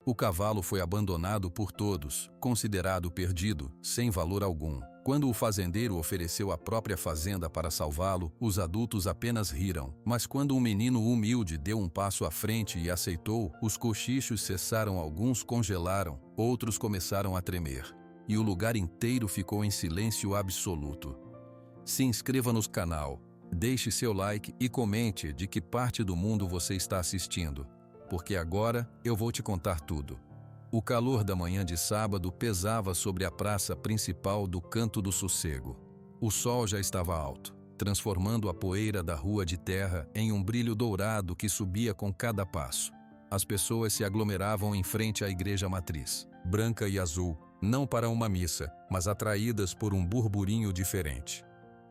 O cavalo foi abandonado por todos, considerado perdido, sem valor algum. Quando o fazendeiro ofereceu a própria fazenda para salvá-lo, os adultos apenas riram. Mas quando um menino humilde deu um passo à frente e aceitou, os cochichos cessaram, alguns congelaram, outros começaram a tremer. E o lugar inteiro ficou em silêncio absoluto. Se inscreva no canal, deixe seu like e comente de que parte do mundo você está assistindo, porque agora eu vou te contar tudo. O calor da manhã de sábado pesava sobre a praça principal do Canto do Sossego. O sol já estava alto, transformando a poeira da rua de terra em um brilho dourado que subia com cada passo. As pessoas se aglomeravam em frente à igreja matriz, branca e azul, não para uma missa, mas atraídas por um burburinho diferente.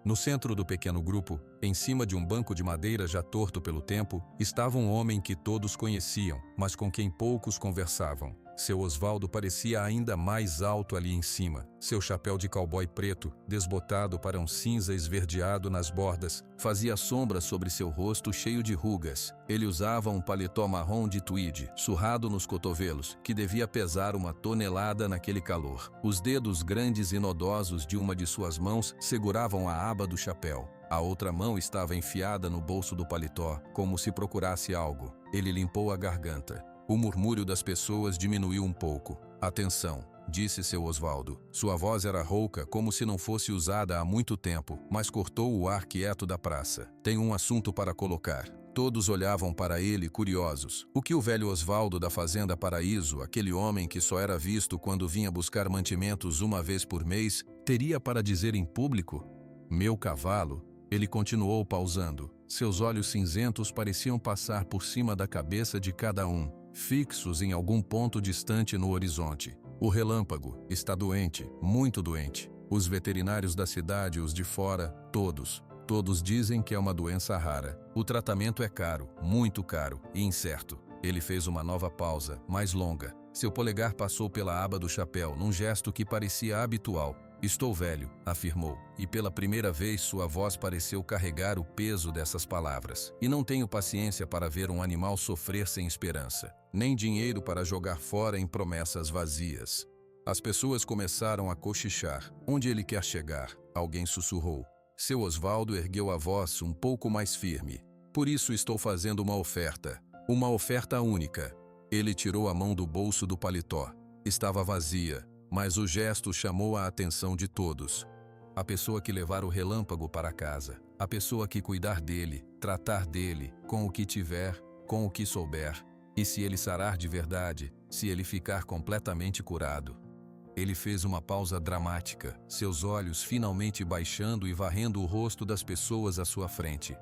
No centro do pequeno grupo, em cima de um banco de madeira já torto pelo tempo, estava um homem que todos conheciam, mas com quem poucos conversavam. Seu Osvaldo parecia ainda mais alto ali em cima. Seu chapéu de cowboy preto, desbotado para um cinza esverdeado nas bordas, fazia sombra sobre seu rosto cheio de rugas. Ele usava um paletó marrom de tweed, surrado nos cotovelos, que devia pesar 1 tonelada naquele calor. Os dedos grandes e nodosos de uma de suas mãos seguravam a aba do chapéu. A outra mão estava enfiada no bolso do paletó, como se procurasse algo. Ele limpou a garganta. O murmúrio das pessoas diminuiu um pouco. Atenção, disse seu Osvaldo. Sua voz era rouca, como se não fosse usada há muito tempo, mas cortou o ar quieto da praça. Tenho um assunto para colocar. Todos olhavam para ele, curiosos. O que o velho Osvaldo da Fazenda Paraíso, aquele homem que só era visto quando vinha buscar mantimentos uma vez por mês, teria para dizer em público? Meu cavalo? Ele continuou pausando. Seus olhos cinzentos pareciam passar por cima da cabeça de cada um, fixos em algum ponto distante no horizonte. O relâmpago está doente, muito doente. Os veterinários da cidade, os de fora, todos dizem que é uma doença rara. O tratamento é caro, muito caro e incerto. Ele fez uma nova pausa, mais longa. Seu polegar passou pela aba do chapéu, num gesto que parecia habitual. Estou velho, afirmou, e pela primeira vez sua voz pareceu carregar o peso dessas palavras. E não tenho paciência para ver um animal sofrer sem esperança, nem dinheiro para jogar fora em promessas vazias. As pessoas começaram a cochichar. Onde ele quer chegar? Alguém sussurrou. Seu Osvaldo ergueu a voz um pouco mais firme. Por isso estou fazendo uma oferta única. Ele tirou a mão do bolso do paletó. Estava vazia. Mas o gesto chamou a atenção de todos. A pessoa que levar o relâmpago para casa, a pessoa que cuidar dele, tratar dele, com o que tiver, com o que souber, e se ele sarar de verdade, se ele ficar completamente curado. Ele fez uma pausa dramática, seus olhos finalmente baixando e varrendo o rosto das pessoas à sua frente.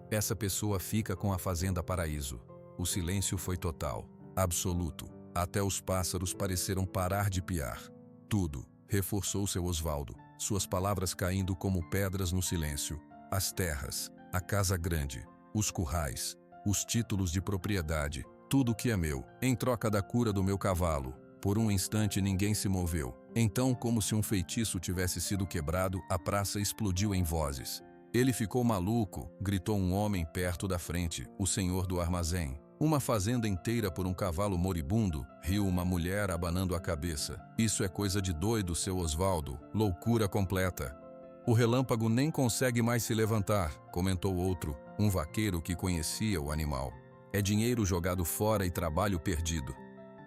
Essa pessoa fica com a Fazenda Paraíso. O silêncio foi total, absoluto. Até os pássaros pareceram parar de piar. Tudo, reforçou seu Osvaldo, suas palavras caindo como pedras no silêncio. As terras, a casa grande, os currais, os títulos de propriedade, tudo que é meu, em troca da cura do meu cavalo. Por um instante ninguém se moveu. Então, como se um feitiço tivesse sido quebrado, a praça explodiu em vozes. Ele ficou maluco, gritou um homem perto da frente, o senhor do armazém. Uma fazenda inteira por um cavalo moribundo, riu uma mulher abanando a cabeça. Isso é coisa de doido, seu Osvaldo, loucura completa. O relâmpago nem consegue mais se levantar, comentou outro, um vaqueiro que conhecia o animal. É dinheiro jogado fora e trabalho perdido.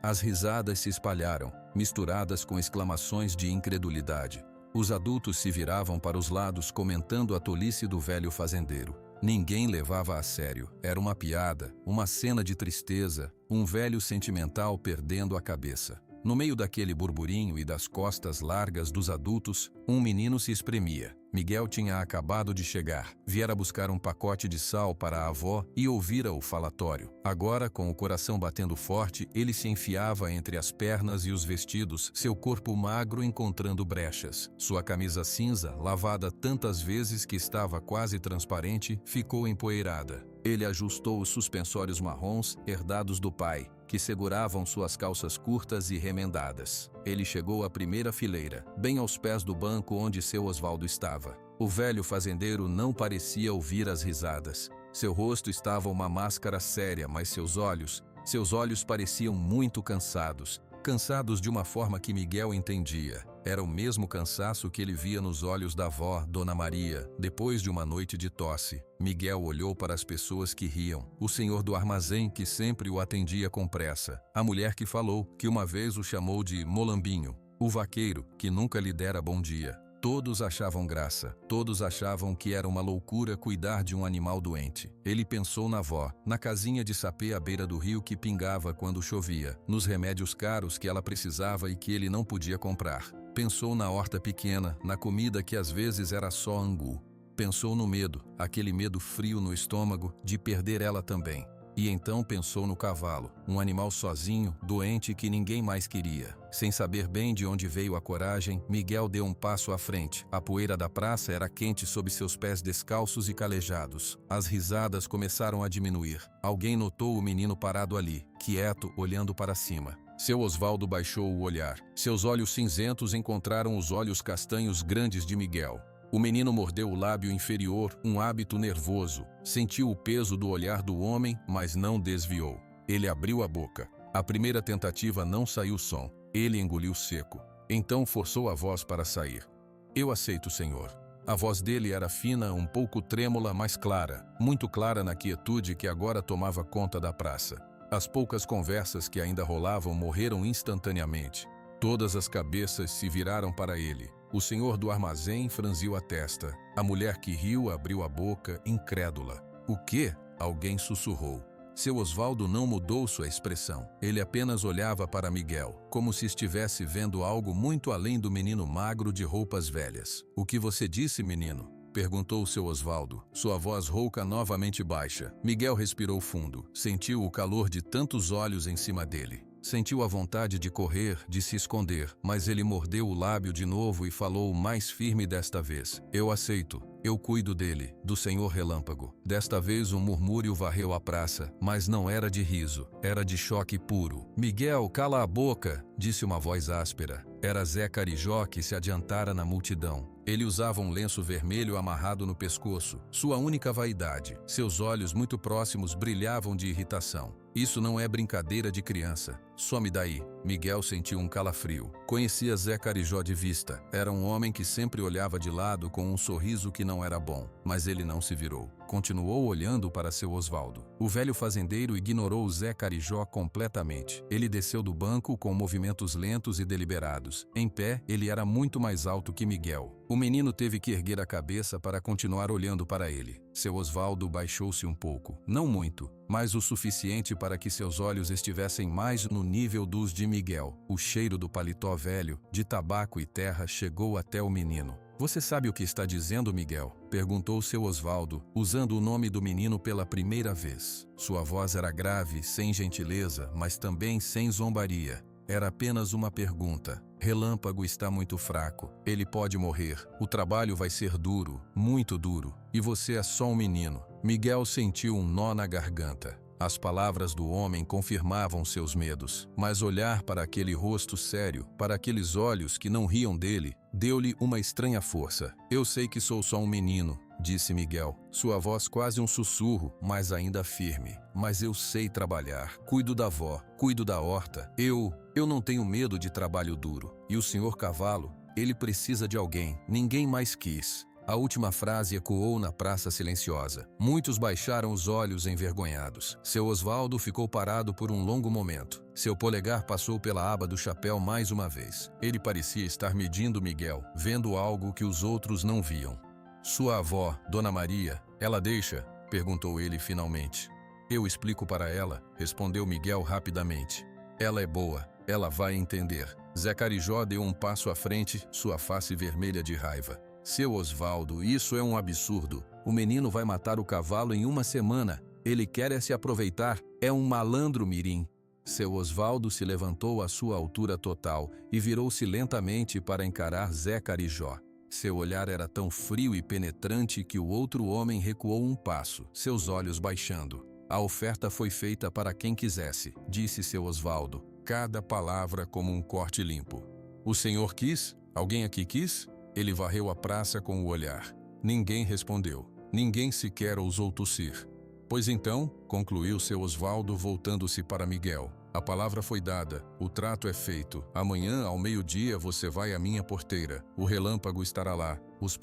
As risadas se espalharam, misturadas com exclamações de incredulidade. Os adultos se viravam para os lados comentando a tolice do velho fazendeiro. Ninguém levava a sério. Era uma piada, uma cena de tristeza, um velho sentimental perdendo a cabeça. No meio daquele burburinho e das costas largas dos adultos, um menino se espremia. Miguel tinha acabado de chegar. Viera buscar um pacote de sal para a avó e ouvira o falatório. Agora, com o coração batendo forte, ele se enfiava entre as pernas e os vestidos, seu corpo magro encontrando brechas. Sua camisa cinza, lavada tantas vezes que estava quase transparente, ficou empoeirada. Ele ajustou os suspensórios marrons herdados do pai, que seguravam suas calças curtas e remendadas. Ele chegou à primeira fileira, bem aos pés do banco onde seu Osvaldo estava. O velho fazendeiro não parecia ouvir as risadas. Seu rosto estava uma máscara séria, mas seus olhos, Seus olhos pareciam muito cansados, cansados de uma forma que Miguel entendia. Era o mesmo cansaço que ele via nos olhos da avó, Dona Maria, depois de uma noite de tosse. Miguel olhou para as pessoas que riam, o senhor do armazém que sempre o atendia com pressa, a mulher que falou, que uma vez o chamou de molambinho, o vaqueiro, que nunca lhe dera bom dia. Todos achavam graça, todos achavam que era uma loucura cuidar de um animal doente. Ele pensou na avó, na casinha de sapê à beira do rio que pingava quando chovia, nos remédios caros que ela precisava e que ele não podia comprar. Pensou na horta pequena, na comida que às vezes era só angu. Pensou no medo, aquele medo frio no estômago, de perder ela também. E então pensou no cavalo, um animal sozinho, doente que ninguém mais queria. Sem saber bem de onde veio a coragem, Miguel deu um passo à frente. A poeira da praça era quente sob seus pés descalços e calejados. As risadas começaram a diminuir. Alguém notou o menino parado ali, quieto, olhando para cima. Seu Osvaldo baixou o olhar. Seus olhos cinzentos encontraram os olhos castanhos grandes de Miguel. O menino mordeu o lábio inferior, um hábito nervoso. Sentiu o peso do olhar do homem, mas não desviou. Ele abriu a boca. A primeira tentativa não saiu som. Ele engoliu seco. Então forçou a voz para sair. Eu aceito, senhor. A voz dele era fina, um pouco trêmula, mas clara. Muito clara na quietude que agora tomava conta da praça. As poucas conversas que ainda rolavam morreram instantaneamente. Todas as cabeças se viraram para ele. O senhor do armazém franziu a testa. A mulher que riu abriu a boca, incrédula. O quê? Alguém sussurrou. Seu Osvaldo não mudou sua expressão. Ele apenas olhava para Miguel, como se estivesse vendo algo muito além do menino magro de roupas velhas. O que você disse, menino? Perguntou seu Osvaldo, sua voz rouca novamente baixa. Miguel respirou fundo. Sentiu o calor de tantos olhos em cima dele. Sentiu a vontade de correr, de se esconder, mas ele mordeu o lábio de novo e falou mais firme desta vez. Eu aceito. Eu cuido dele, do senhor Relâmpago. Desta vez um murmúrio varreu a praça, mas não era de riso, era de choque puro. Miguel, cala a boca, disse uma voz áspera. Era Zé Carijó que se adiantara na multidão. Ele usava um lenço vermelho amarrado no pescoço, sua única vaidade. Seus olhos muito próximos brilhavam de irritação. Isso não é brincadeira de criança. Some daí. Miguel sentiu um calafrio. Conhecia Zé Carijó de vista. Era um homem que sempre olhava de lado com um sorriso que não era bom. Mas ele não se virou. Continuou olhando para seu Osvaldo. O velho fazendeiro ignorou Zé Carijó completamente. Ele desceu do banco com movimentos lentos e deliberados. Em pé, ele era muito mais alto que Miguel. O menino teve que erguer a cabeça para continuar olhando para ele. Seu Osvaldo baixou-se um pouco. Não muito, mas o suficiente para que seus olhos estivessem mais no nível dos de Miguel. O cheiro do paletó velho, de tabaco e terra, chegou até o menino. Você sabe o que está dizendo, Miguel? Perguntou seu Osvaldo, usando o nome do menino pela primeira vez. Sua voz era grave, sem gentileza, mas também sem zombaria. Era apenas uma pergunta. Relâmpago está muito fraco. Ele pode morrer. O trabalho vai ser duro, muito duro. E você é só um menino. Miguel sentiu um nó na garganta. As palavras do homem confirmavam seus medos, mas olhar para aquele rosto sério, para aqueles olhos que não riam dele, deu-lhe uma estranha força. Eu sei que sou só um menino, disse Miguel, sua voz quase um sussurro, mas ainda firme. Mas eu sei trabalhar, cuido da avó, cuido da horta. Eu não tenho medo de trabalho duro. E o senhor Cavalo, ele precisa de alguém, ninguém mais quis. A última frase ecoou na praça silenciosa. Muitos baixaram os olhos envergonhados. Seu Osvaldo ficou parado por um longo momento. Seu polegar passou pela aba do chapéu mais uma vez. Ele parecia estar medindo Miguel, vendo algo que os outros não viam. Sua avó, Dona Maria, ela deixa? Perguntou ele finalmente. Eu explico para ela, respondeu Miguel rapidamente. Ela é boa, ela vai entender. Zé Carijó deu um passo à frente, sua face vermelha de raiva. Seu Osvaldo, isso é um absurdo. O menino vai matar o cavalo em uma semana. Ele quer se aproveitar. É um malandro mirim. Seu Osvaldo se levantou à sua altura total e virou-se lentamente para encarar Zé Carijó. Seu olhar era tão frio e penetrante que o outro homem recuou um passo, seus olhos baixando. A oferta foi feita para quem quisesse, disse seu Osvaldo, cada palavra como um corte limpo. O senhor quis? Alguém aqui quis? Ele varreu a praça com o olhar. Ninguém respondeu. Ninguém sequer ousou tossir. Pois então, concluiu seu Osvaldo voltando-se para Miguel, a palavra foi dada, o trato é feito. Amanhã, ao meio-dia, você vai à minha porteira. O relâmpago estará lá. Os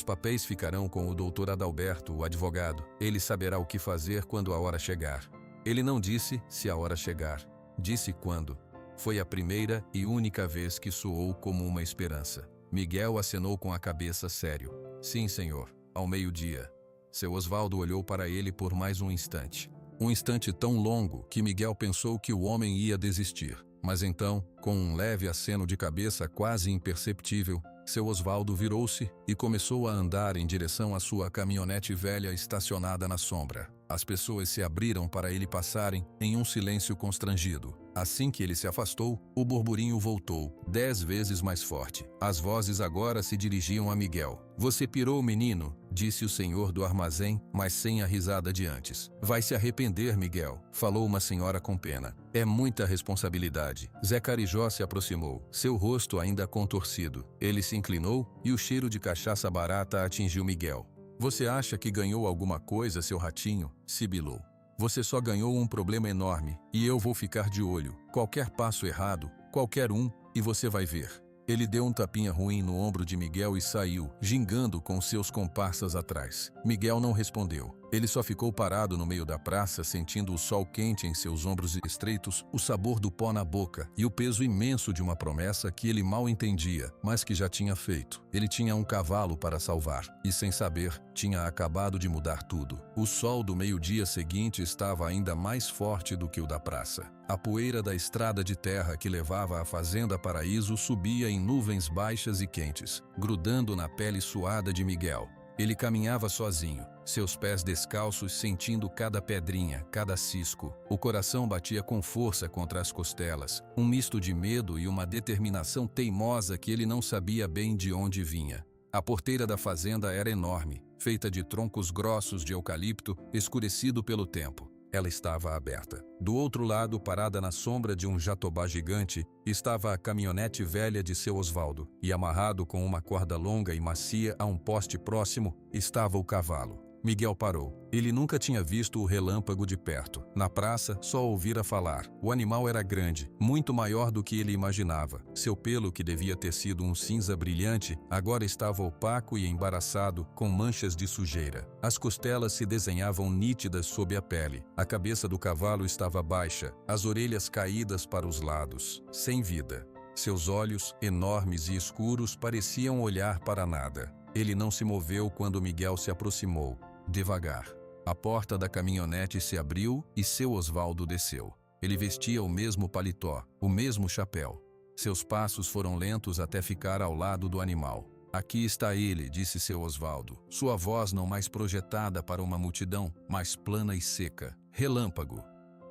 papéis ficarão com o doutor Adalberto, o advogado. Ele saberá o que fazer quando a hora chegar. Ele não disse se a hora chegar. Disse quando. Foi a primeira e única vez que soou como uma esperança. Miguel acenou com a cabeça sério. Sim, senhor. Ao meio-dia. Seu Osvaldo olhou para ele por mais um instante. Um instante tão longo que Miguel pensou que o homem ia desistir. Mas então, com um leve aceno de cabeça quase imperceptível, seu Osvaldo virou-se e começou a andar em direção à sua caminhonete velha estacionada na sombra. As pessoas se abriram para ele passarem em um silêncio constrangido. Assim que ele se afastou, o burburinho voltou, 10 vezes mais forte. As vozes agora se dirigiam a Miguel. Você pirou, menino, disse o senhor do armazém, mas sem a risada de antes. Vai se arrepender, Miguel, falou uma senhora com pena. É muita responsabilidade. Zé Carijó se aproximou, seu rosto ainda contorcido. Ele se inclinou e o cheiro de cachaça barata atingiu Miguel. Você acha que ganhou alguma coisa, seu ratinho? Sibilou. Você só ganhou um problema enorme, e eu vou ficar de olho. Qualquer passo errado, qualquer um, e você vai ver. Ele deu um tapinha ruim no ombro de Miguel e saiu, gingando com seus comparsas atrás. Miguel não respondeu. Ele só ficou parado no meio da praça, sentindo o sol quente em seus ombros estreitos, o sabor do pó na boca e o peso imenso de uma promessa que ele mal entendia, mas que já tinha feito. Ele tinha um cavalo para salvar e, sem saber, tinha acabado de mudar tudo. O sol do meio-dia seguinte estava ainda mais forte do que o da praça. A poeira da estrada de terra que levava à Fazenda Paraíso subia em nuvens baixas e quentes, grudando na pele suada de Miguel. Ele caminhava sozinho, seus pés descalços sentindo cada pedrinha, cada cisco. O coração batia com força contra as costelas, um misto de medo e uma determinação teimosa que ele não sabia bem de onde vinha. A porteira da fazenda era enorme, feita de troncos grossos de eucalipto, escurecido pelo tempo. Ela estava aberta. Do outro lado, parada na sombra de um jatobá gigante, estava a caminhonete velha de seu Osvaldo, e amarrado com uma corda longa e macia a um poste próximo, estava o cavalo. Miguel parou. Ele nunca tinha visto o relâmpago de perto. Na praça, só ouvira falar. O animal era grande, muito maior do que ele imaginava. Seu pelo, que devia ter sido um cinza brilhante, agora estava opaco e embaraçado, com manchas de sujeira. As costelas se desenhavam nítidas sob a pele. A cabeça do cavalo estava baixa, as orelhas caídas para os lados, sem vida. Seus olhos, enormes e escuros, pareciam olhar para nada. Ele não se moveu quando Miguel se aproximou. Devagar. A porta da caminhonete se abriu e seu Osvaldo desceu. Ele vestia o mesmo paletó, o mesmo chapéu. Seus passos foram lentos até ficar ao lado do animal. Aqui está ele, disse seu Osvaldo. Sua voz não mais projetada para uma multidão, mas plana e seca. Relâmpago.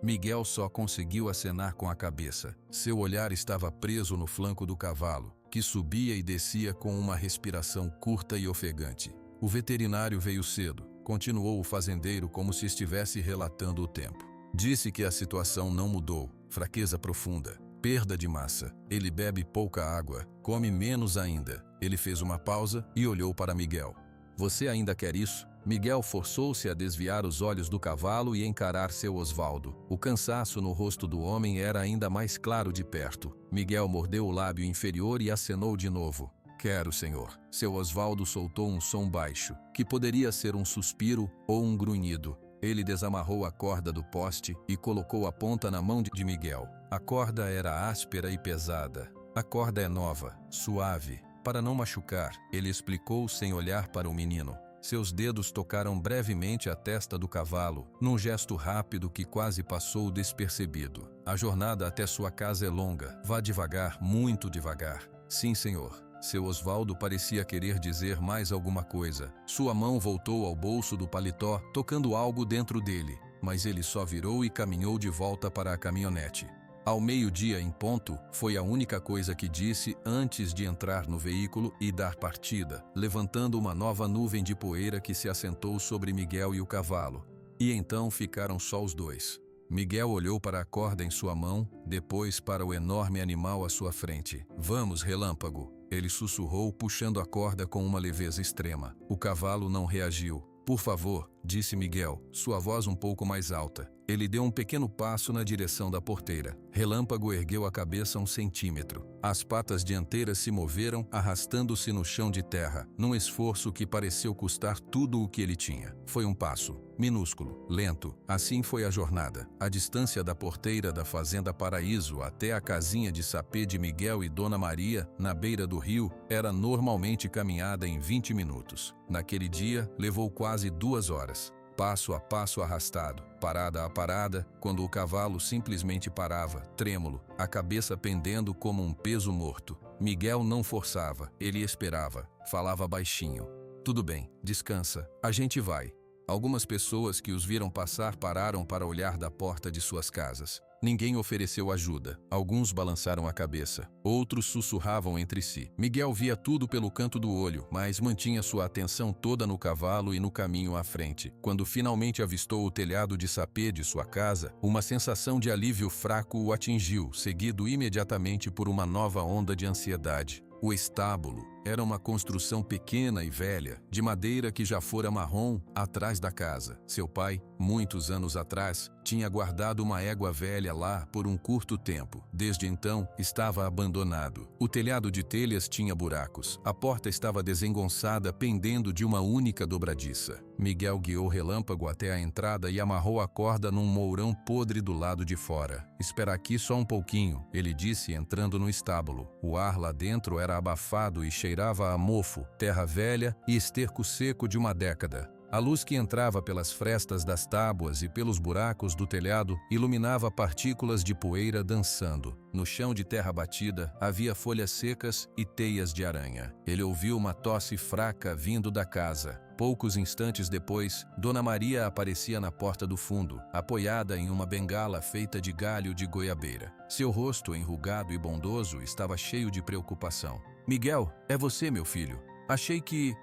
Miguel só conseguiu acenar com a cabeça. Seu olhar estava preso no flanco do cavalo, que subia e descia com uma respiração curta e ofegante. O veterinário veio cedo, continuou o fazendeiro como se estivesse relatando o tempo. Disse que a situação não mudou, fraqueza profunda, perda de massa. Ele bebe pouca água, come menos ainda. Ele fez uma pausa e olhou para Miguel. Você ainda quer isso? Miguel forçou-se a desviar os olhos do cavalo e encarar seu Osvaldo. O cansaço no rosto do homem era ainda mais claro de perto. Miguel mordeu o lábio inferior e acenou de novo. Quero, senhor. Seu Osvaldo soltou um som baixo, que poderia ser um suspiro ou um grunhido. Ele desamarrou a corda do poste e colocou a ponta na mão de Miguel. A corda era áspera e pesada. A corda é nova, suave, para não machucar, ele explicou sem olhar para o menino. Seus dedos tocaram brevemente a testa do cavalo, num gesto rápido que quase passou despercebido. A jornada até sua casa é longa. Vá devagar, muito devagar. Sim, senhor. Seu Osvaldo parecia querer dizer mais alguma coisa. Sua mão voltou ao bolso do paletó, tocando algo dentro dele, mas ele só virou e caminhou de volta para a caminhonete. Ao meio-dia em ponto, foi a única coisa que disse antes de entrar no veículo e dar partida, levantando uma nova nuvem de poeira que se assentou sobre Miguel e o cavalo. E então ficaram só os dois. Miguel olhou para a corda em sua mão, depois para o enorme animal à sua frente. Vamos, Relâmpago, ele sussurrou, puxando a corda com uma leveza extrema. O cavalo não reagiu. Por favor, disse Miguel, sua voz um pouco mais alta. Ele deu um pequeno passo na direção da porteira. Relâmpago ergueu a cabeça 1 centímetro. As patas dianteiras se moveram, arrastando-se no chão de terra, num esforço que pareceu custar tudo o que ele tinha. Foi um passo, minúsculo, lento. Assim foi a jornada. A distância da porteira da Fazenda Paraíso até a casinha de sapê de Miguel e Dona Maria, na beira do rio, era normalmente caminhada em 20 minutos. Naquele dia, levou quase 2 horas. Passo a passo arrastado, parada a parada, quando o cavalo simplesmente parava, trêmulo, a cabeça pendendo como um peso morto. Miguel não forçava, ele esperava, falava baixinho. Tudo bem, descansa, a gente vai. Algumas pessoas que os viram passar pararam para olhar da porta de suas casas. Ninguém ofereceu ajuda. Alguns balançaram a cabeça. Outros sussurravam entre si. Miguel via tudo pelo canto do olho, mas mantinha sua atenção toda no cavalo e no caminho à frente. Quando finalmente avistou o telhado de sapê de sua casa, uma sensação de alívio fraco o atingiu, seguido imediatamente por uma nova onda de ansiedade. O estábulo era uma construção pequena e velha, de madeira que já fora marrom, atrás da casa. Seu pai, muitos anos atrás, tinha guardado uma égua velha lá por um curto tempo. Desde então, estava abandonado. O telhado de telhas tinha buracos. A porta estava desengonçada, pendendo de uma única dobradiça. Miguel guiou Relâmpago até a entrada e amarrou a corda num mourão podre do lado de fora. "Espera aqui só um pouquinho", ele disse, entrando no estábulo. O ar lá dentro era abafado e cheirava a mofo, terra velha e esterco seco de uma década. A luz que entrava pelas frestas das tábuas e pelos buracos do telhado iluminava partículas de poeira dançando. No chão de terra batida havia folhas secas e teias de aranha. Ele ouviu uma tosse fraca vindo da casa. Poucos instantes depois, Dona Maria aparecia na porta do fundo, apoiada em uma bengala feita de galho de goiabeira. Seu rosto, enrugado e bondoso, estava cheio de preocupação. "Miguel, é você, meu filho. Achei que..."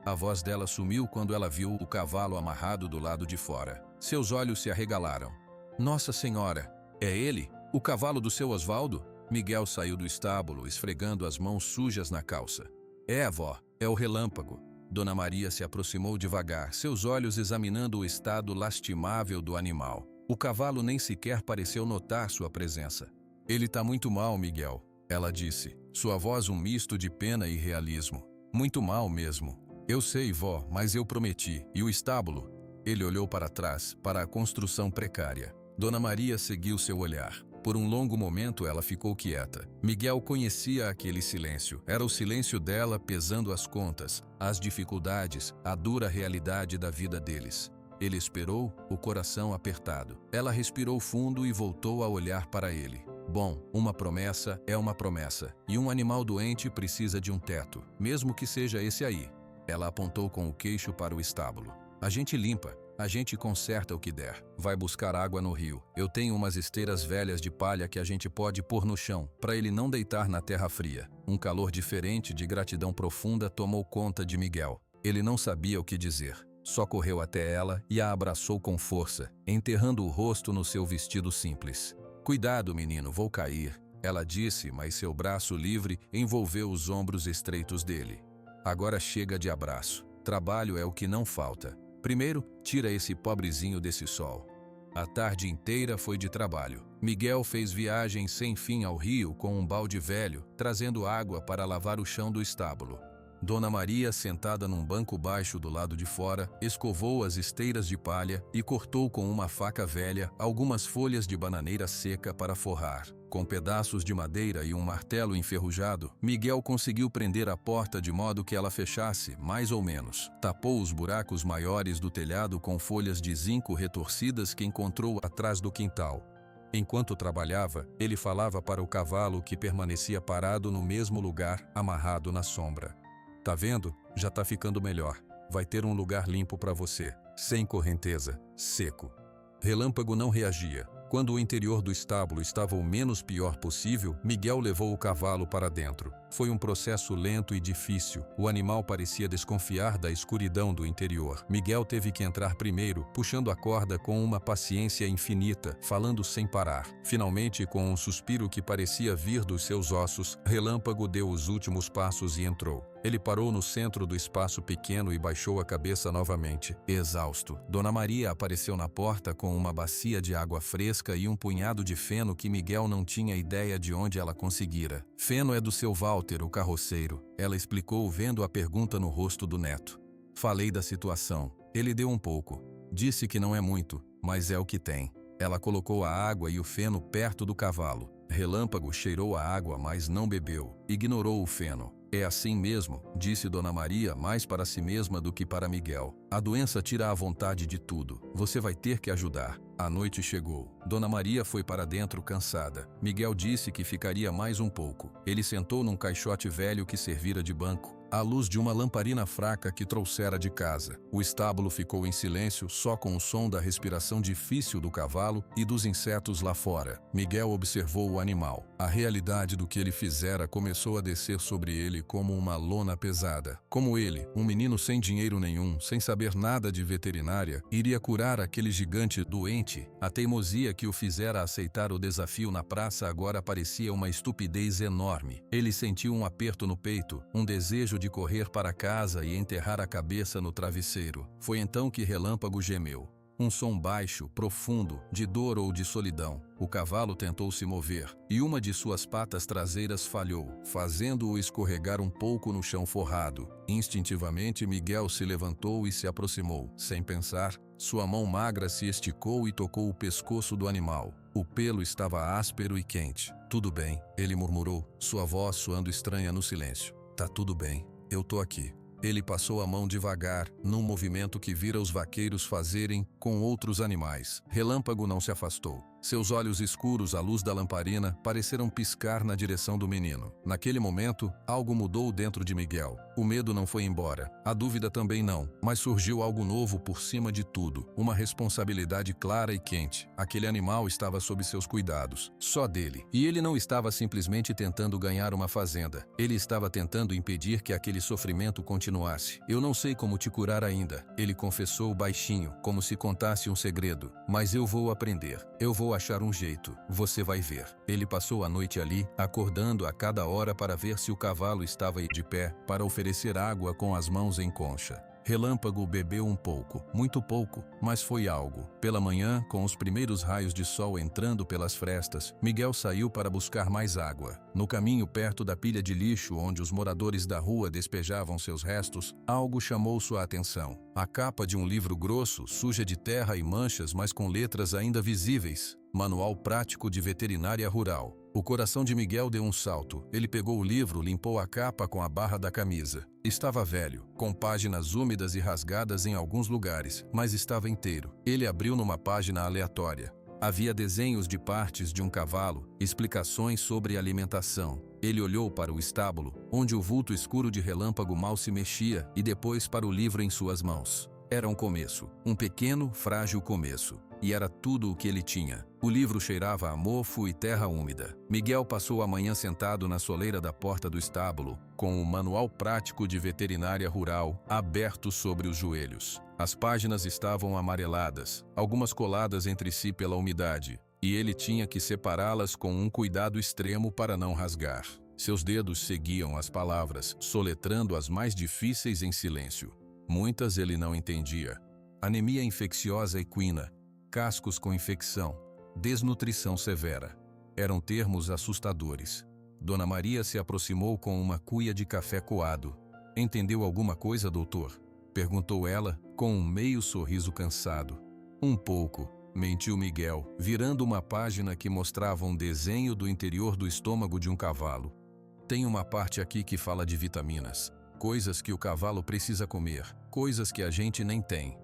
A voz dela sumiu quando ela viu o cavalo amarrado do lado de fora. Seus olhos se arregalaram. "Nossa Senhora! É ele? O cavalo do seu Osvaldo?" Miguel saiu do estábulo, esfregando as mãos sujas na calça. "É, avó. É o Relâmpago." Dona Maria se aproximou devagar, seus olhos examinando o estado lastimável do animal. O cavalo nem sequer pareceu notar sua presença. "Ele tá muito mal, Miguel," ela disse, sua voz um misto de pena e realismo. "Muito mal mesmo." "Eu sei, vó, mas eu prometi. E o estábulo?" Ele olhou para trás, para a construção precária. Dona Maria seguiu seu olhar. Por um longo momento ela ficou quieta. Miguel conhecia aquele silêncio. Era o silêncio dela pesando as contas, as dificuldades, a dura realidade da vida deles. Ele esperou, o coração apertado. Ela respirou fundo e voltou a olhar para ele. "Bom, uma promessa é uma promessa. E um animal doente precisa de um teto, mesmo que seja esse aí." Ela apontou com o queixo para o estábulo. "A gente limpa, a gente conserta o que der. Vai buscar água no rio. Eu tenho umas esteiras velhas de palha que a gente pode pôr no chão, para ele não deitar na terra fria." Um calor diferente de gratidão profunda tomou conta de Miguel. Ele não sabia o que dizer. Só correu até ela e a abraçou com força, enterrando o rosto no seu vestido simples. "Cuidado, menino, vou cair," ela disse, mas seu braço livre envolveu os ombros estreitos dele. "Agora chega de abraço. Trabalho é o que não falta. Primeiro, tira esse pobrezinho desse sol." A tarde inteira foi de trabalho. Miguel fez viagens sem fim ao rio com um balde velho, trazendo água para lavar o chão do estábulo. Dona Maria, sentada num banco baixo do lado de fora, escovou as esteiras de palha e cortou com uma faca velha algumas folhas de bananeira seca para forrar. Com pedaços de madeira e um martelo enferrujado, Miguel conseguiu prender a porta de modo que ela fechasse, mais ou menos. Tapou os buracos maiores do telhado com folhas de zinco retorcidas que encontrou atrás do quintal. Enquanto trabalhava, ele falava para o cavalo que permanecia parado no mesmo lugar, amarrado na sombra. "Tá vendo? Já tá ficando melhor. Vai ter um lugar limpo para você, sem correnteza, seco." Relâmpago não reagia. Quando o interior do estábulo estava o menos pior possível, Miguel levou o cavalo para dentro. Foi um processo lento e difícil. O animal parecia desconfiar da escuridão do interior. Miguel teve que entrar primeiro, puxando a corda com uma paciência infinita, falando sem parar. Finalmente, com um suspiro que parecia vir dos seus ossos, Relâmpago deu os últimos passos e entrou. Ele parou no centro do espaço pequeno e baixou a cabeça novamente, exausto. Dona Maria apareceu na porta com uma bacia de água fresca e um punhado de feno que Miguel não tinha ideia de onde ela conseguira. "Feno é do seu Walter, o carroceiro", ela explicou, vendo a pergunta no rosto do neto. Falei da situação. Ele deu um pouco. Disse que não é muito, mas é o que tem. Ela colocou a água e o feno perto do cavalo. Relâmpago cheirou a água, mas não bebeu. Ignorou o feno. "É assim mesmo", disse Dona Maria, mais para si mesma do que para Miguel. "A doença tira a vontade de tudo. Você vai ter que ajudar." A noite chegou. Dona Maria foi para dentro cansada. Miguel disse que ficaria mais um pouco. Ele sentou num caixote velho que servira de banco, à luz de uma lamparina fraca que trouxera de casa. O estábulo ficou em silêncio, só com o som da respiração difícil do cavalo e dos insetos lá fora. Miguel observou o animal. A realidade do que ele fizera começou a descer sobre ele como uma lona pesada. Como ele, um menino sem dinheiro nenhum, sem saber nada de veterinária, iria curar aquele gigante doente? A teimosia que o fizera aceitar o desafio na praça agora parecia uma estupidez enorme. Ele sentiu um aperto no peito, um desejo de correr para casa e enterrar a cabeça no travesseiro. Foi então que Relâmpago gemeu. Um som baixo, profundo, de dor ou de solidão. O cavalo tentou se mover, e uma de suas patas traseiras falhou, fazendo-o escorregar um pouco no chão forrado. Instintivamente, Miguel se levantou e se aproximou. Sem pensar, sua mão magra se esticou e tocou o pescoço do animal. O pelo estava áspero e quente. "Tudo bem", ele murmurou, sua voz soando estranha no silêncio. "Tá tudo bem, eu tô aqui." Ele passou a mão devagar, num movimento que vira os vaqueiros fazerem com outros animais. Relâmpago não se afastou. Seus olhos escuros à luz da lamparina pareceram piscar na direção do menino. Naquele momento, algo mudou dentro de Miguel. O medo não foi embora, a dúvida também não, mas surgiu algo novo por cima de tudo, uma responsabilidade clara e quente. Aquele animal estava sob seus cuidados, só dele. E ele não estava simplesmente tentando ganhar uma fazenda, ele estava tentando impedir que aquele sofrimento continuasse. "Eu não sei como te curar ainda", ele confessou baixinho, como se contasse um segredo, "mas eu vou aprender. Eu vou achar um jeito, você vai ver." Ele passou a noite ali, acordando a cada hora para ver se o cavalo estava de pé, para oferecer água com as mãos em concha. Relâmpago bebeu um pouco, muito pouco, mas foi algo. Pela manhã, com os primeiros raios de sol entrando pelas frestas, Miguel saiu para buscar mais água. No caminho perto da pilha de lixo onde os moradores da rua despejavam seus restos, algo chamou sua atenção. A capa de um livro grosso, suja de terra e manchas, mas com letras ainda visíveis. Manual Prático de Veterinária Rural. O coração de Miguel deu um salto. Ele pegou o livro, limpou a capa com a barra da camisa. Estava velho, com páginas úmidas e rasgadas em alguns lugares, mas estava inteiro. Ele abriu numa página aleatória. Havia desenhos de partes de um cavalo, explicações sobre alimentação. Ele olhou para o estábulo, onde o vulto escuro de Relâmpago mal se mexia, e depois para o livro em suas mãos. Era um começo, um pequeno, frágil começo. E era tudo o que ele tinha. O livro cheirava a mofo e terra úmida. Miguel passou a manhã sentado na soleira da porta do estábulo, com o Manual Prático de Veterinária Rural aberto sobre os joelhos. As páginas estavam amareladas, algumas coladas entre si pela umidade, e ele tinha que separá-las com um cuidado extremo para não rasgar. Seus dedos seguiam as palavras, soletrando as mais difíceis em silêncio. Muitas ele não entendia. Anemia infecciosa equina, cascos com infecção, desnutrição severa. Eram termos assustadores. Dona Maria se aproximou com uma cuia de café coado. "Entendeu alguma coisa, doutor?" perguntou ela, com um meio sorriso cansado. "Um pouco", mentiu Miguel, virando uma página que mostrava um desenho do interior do estômago de um cavalo. "Tem uma parte aqui que fala de vitaminas, coisas que o cavalo precisa comer, coisas que a gente nem tem."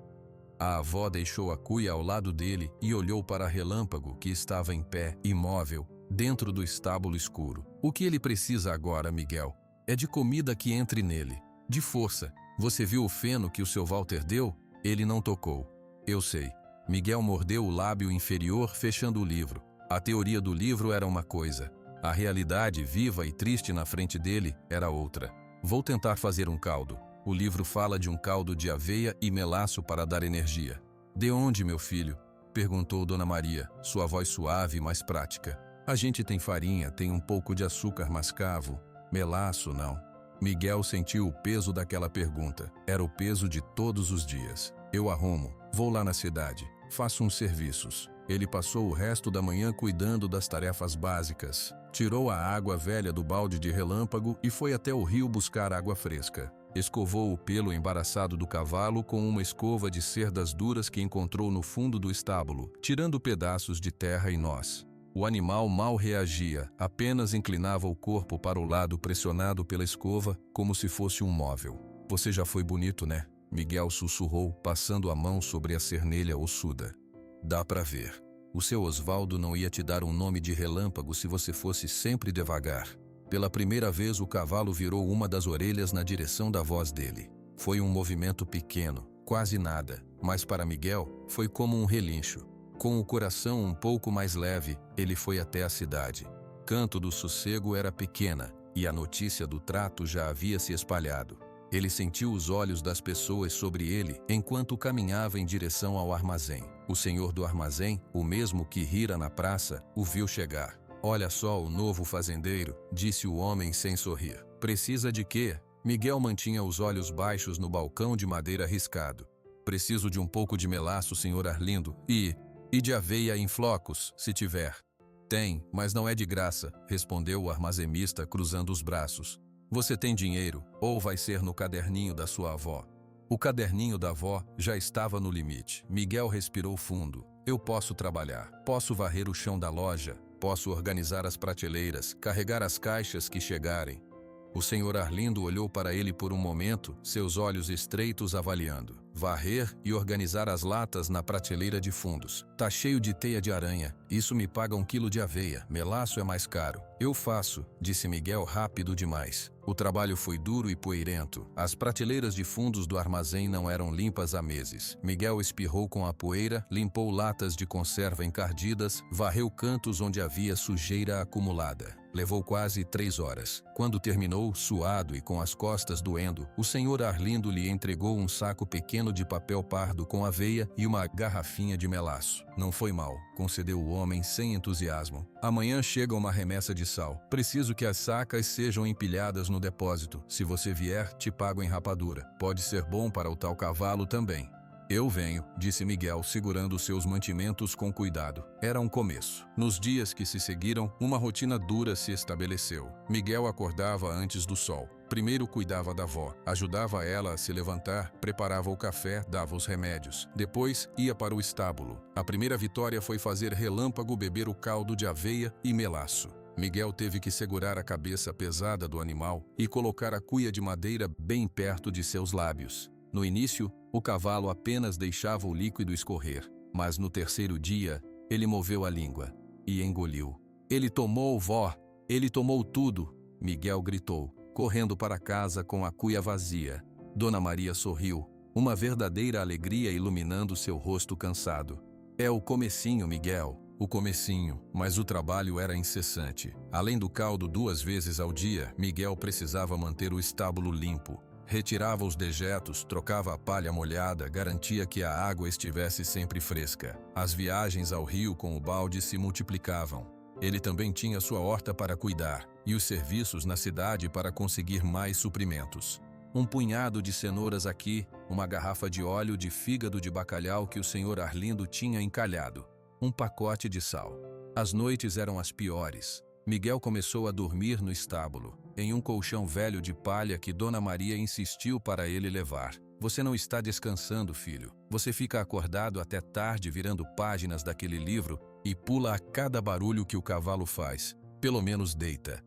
A avó deixou a cuia ao lado dele e olhou para Relâmpago, que estava em pé, imóvel, dentro do estábulo escuro. "O que ele precisa agora, Miguel, é de comida que entre nele, de força. Você viu o feno que o seu Walter deu? Ele não tocou." "Eu sei." Miguel mordeu o lábio inferior, fechando o livro. A teoria do livro era uma coisa. A realidade, viva e triste na frente dele, era outra. Vou tentar fazer um caldo. O livro fala de um caldo de aveia e melaço para dar energia. De onde, meu filho? Perguntou Dona Maria, sua voz suave, mas prática. A gente tem farinha, tem um pouco de açúcar mascavo. Melaço, não. Miguel sentiu o peso daquela pergunta. Era o peso de todos os dias. Eu arrumo. Vou lá na cidade. Faço uns serviços. Ele passou o resto da manhã cuidando das tarefas básicas. Tirou a água velha do balde de relâmpago e foi até o rio buscar água fresca. Escovou o pelo embaraçado do cavalo com uma escova de cerdas duras que encontrou no fundo do estábulo, tirando pedaços de terra e nós. O animal mal reagia, apenas inclinava o corpo para o lado pressionado pela escova, como se fosse um móvel. Você já foi bonito, né? Miguel sussurrou, passando a mão sobre a cernelha ossuda. Dá pra ver. O seu Osvaldo não ia te dar um nome de relâmpago se você fosse sempre devagar. Pela primeira vez o cavalo virou uma das orelhas na direção da voz dele. Foi um movimento pequeno, quase nada, mas para Miguel foi como um relincho. Com o coração um pouco mais leve, ele foi até a cidade. Canto do Sossego era pequena, e a notícia do trato já havia se espalhado. Ele sentiu os olhos das pessoas sobre ele enquanto caminhava em direção ao armazém. O senhor do armazém, o mesmo que rira na praça, o viu chegar. Olha só o novo fazendeiro, disse o homem sem sorrir. Precisa de quê? Miguel mantinha os olhos baixos no balcão de madeira riscado. Preciso de um pouco de melaço, senhor Arlindo, e de aveia em flocos, se tiver. Tem, mas não é de graça, respondeu o armazemista cruzando os braços. Você tem dinheiro, ou vai ser no caderninho da sua avó. O caderninho da avó já estava no limite. Miguel respirou fundo. Eu posso trabalhar, posso varrer o chão da loja, posso organizar as prateleiras, carregar as caixas que chegarem. O senhor Arlindo olhou para ele por um momento, seus olhos estreitos avaliando. Varrer e organizar as latas na prateleira de fundos. Tá cheio de teia de aranha. Isso me paga 1 quilo de aveia. Melaço é mais caro. Eu faço, disse Miguel rápido demais. O trabalho foi duro e poeirento. As prateleiras de fundos do armazém não eram limpas há meses. Miguel espirrou com a poeira, limpou latas de conserva encardidas, varreu cantos onde havia sujeira acumulada. Levou quase 3 horas. Quando terminou, suado e com as costas doendo, o senhor Arlindo lhe entregou um saco pequeno de papel pardo com aveia e uma garrafinha de melaço. Não foi mal, concedeu o homem sem entusiasmo. Amanhã chega uma remessa de sal. Preciso que as sacas sejam empilhadas no depósito. Se você vier, te pago em rapadura. Pode ser bom para o tal cavalo também. Eu venho, disse Miguel, segurando seus mantimentos com cuidado. Era um começo. Nos dias que se seguiram, uma rotina dura se estabeleceu. Miguel acordava antes do sol. Primeiro cuidava da avó, ajudava ela a se levantar, preparava o café, dava os remédios. Depois, ia para o estábulo. A primeira vitória foi fazer Relâmpago beber o caldo de aveia e melaço. Miguel teve que segurar a cabeça pesada do animal e colocar a cuia de madeira bem perto de seus lábios. No início, o cavalo apenas deixava o líquido escorrer, mas no terceiro dia, ele moveu a língua e engoliu. Ele tomou, vó! Ele tomou tudo! Miguel gritou, correndo para casa com a cuia vazia. Dona Maria sorriu, uma verdadeira alegria iluminando seu rosto cansado. É o comecinho, Miguel, o comecinho, mas o trabalho era incessante. Além do caldo 2 vezes ao dia, Miguel precisava manter o estábulo limpo. Retirava os dejetos, trocava a palha molhada, garantia que a água estivesse sempre fresca. As viagens ao rio com o balde se multiplicavam. Ele também tinha sua horta para cuidar e os serviços na cidade para conseguir mais suprimentos. Um punhado de cenouras aqui, uma garrafa de óleo de fígado de bacalhau que o senhor Arlindo tinha encalhado, um pacote de sal. As noites eram as piores. Miguel começou a dormir no estábulo, em um colchão velho de palha que Dona Maria insistiu para ele levar. Você não está descansando, filho. Você fica acordado até tarde virando páginas daquele livro e pula a cada barulho que o cavalo faz. Pelo menos deita.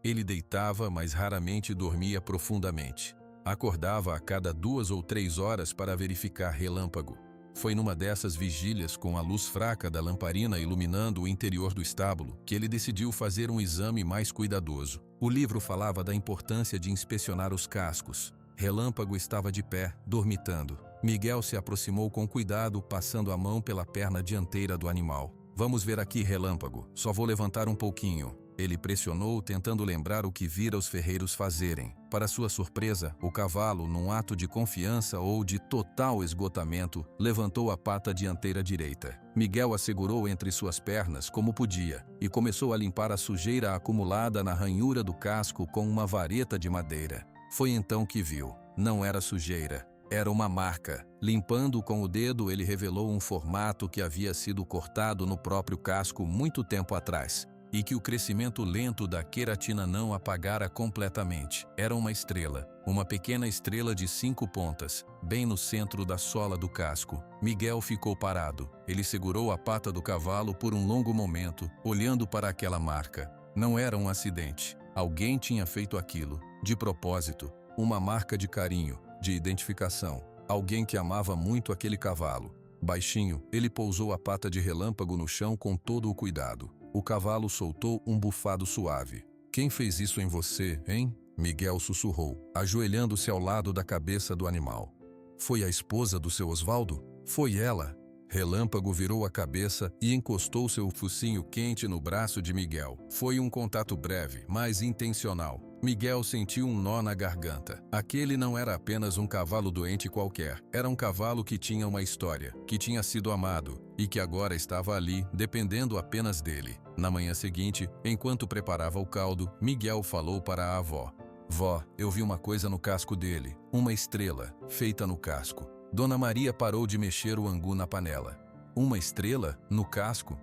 Ele deitava, mas raramente dormia profundamente. Acordava a cada 2 ou 3 horas para verificar Relâmpago. Foi numa dessas vigílias, com a luz fraca da lamparina iluminando o interior do estábulo, que ele decidiu fazer um exame mais cuidadoso. O livro falava da importância de inspecionar os cascos. Relâmpago estava de pé, dormitando. Miguel se aproximou com cuidado, passando a mão pela perna dianteira do animal. Vamos ver aqui, Relâmpago. Só vou levantar um pouquinho. Ele pressionou, tentando lembrar o que vira os ferreiros fazerem. Para sua surpresa, o cavalo, num ato de confiança ou de total esgotamento, levantou a pata dianteira direita. Miguel a segurou entre suas pernas como podia e começou a limpar a sujeira acumulada na ranhura do casco com uma vareta de madeira. Foi então que viu. Não era sujeira. Era uma marca. Limpando com o dedo, ele revelou um formato que havia sido cortado no próprio casco muito tempo atrás, e que o crescimento lento da queratina não apagara completamente. Era uma estrela, uma pequena estrela de 5 pontas, bem no centro da sola do casco. Miguel ficou parado. Ele segurou a pata do cavalo por um longo momento, olhando para aquela marca. Não era um acidente. Alguém tinha feito aquilo, de propósito. Uma marca de carinho, de identificação. Alguém que amava muito aquele cavalo. Baixinho, ele pousou a pata de relâmpago no chão com todo o cuidado. O cavalo soltou um bufado suave. Quem fez isso em você, hein? Miguel sussurrou, ajoelhando-se ao lado da cabeça do animal. Foi a esposa do seu Osvaldo? Foi ela. Relâmpago virou a cabeça e encostou seu focinho quente no braço de Miguel. Foi um contato breve, mas intencional. Miguel sentiu um nó na garganta. Aquele não era apenas um cavalo doente qualquer. Era um cavalo que tinha uma história, que tinha sido amado e que agora estava ali, dependendo apenas dele. Na manhã seguinte, enquanto preparava o caldo, Miguel falou para a avó. Vó, eu vi uma coisa no casco dele. Uma estrela, feita no casco. Dona Maria parou de mexer o angu na panela. Uma estrela? No casco?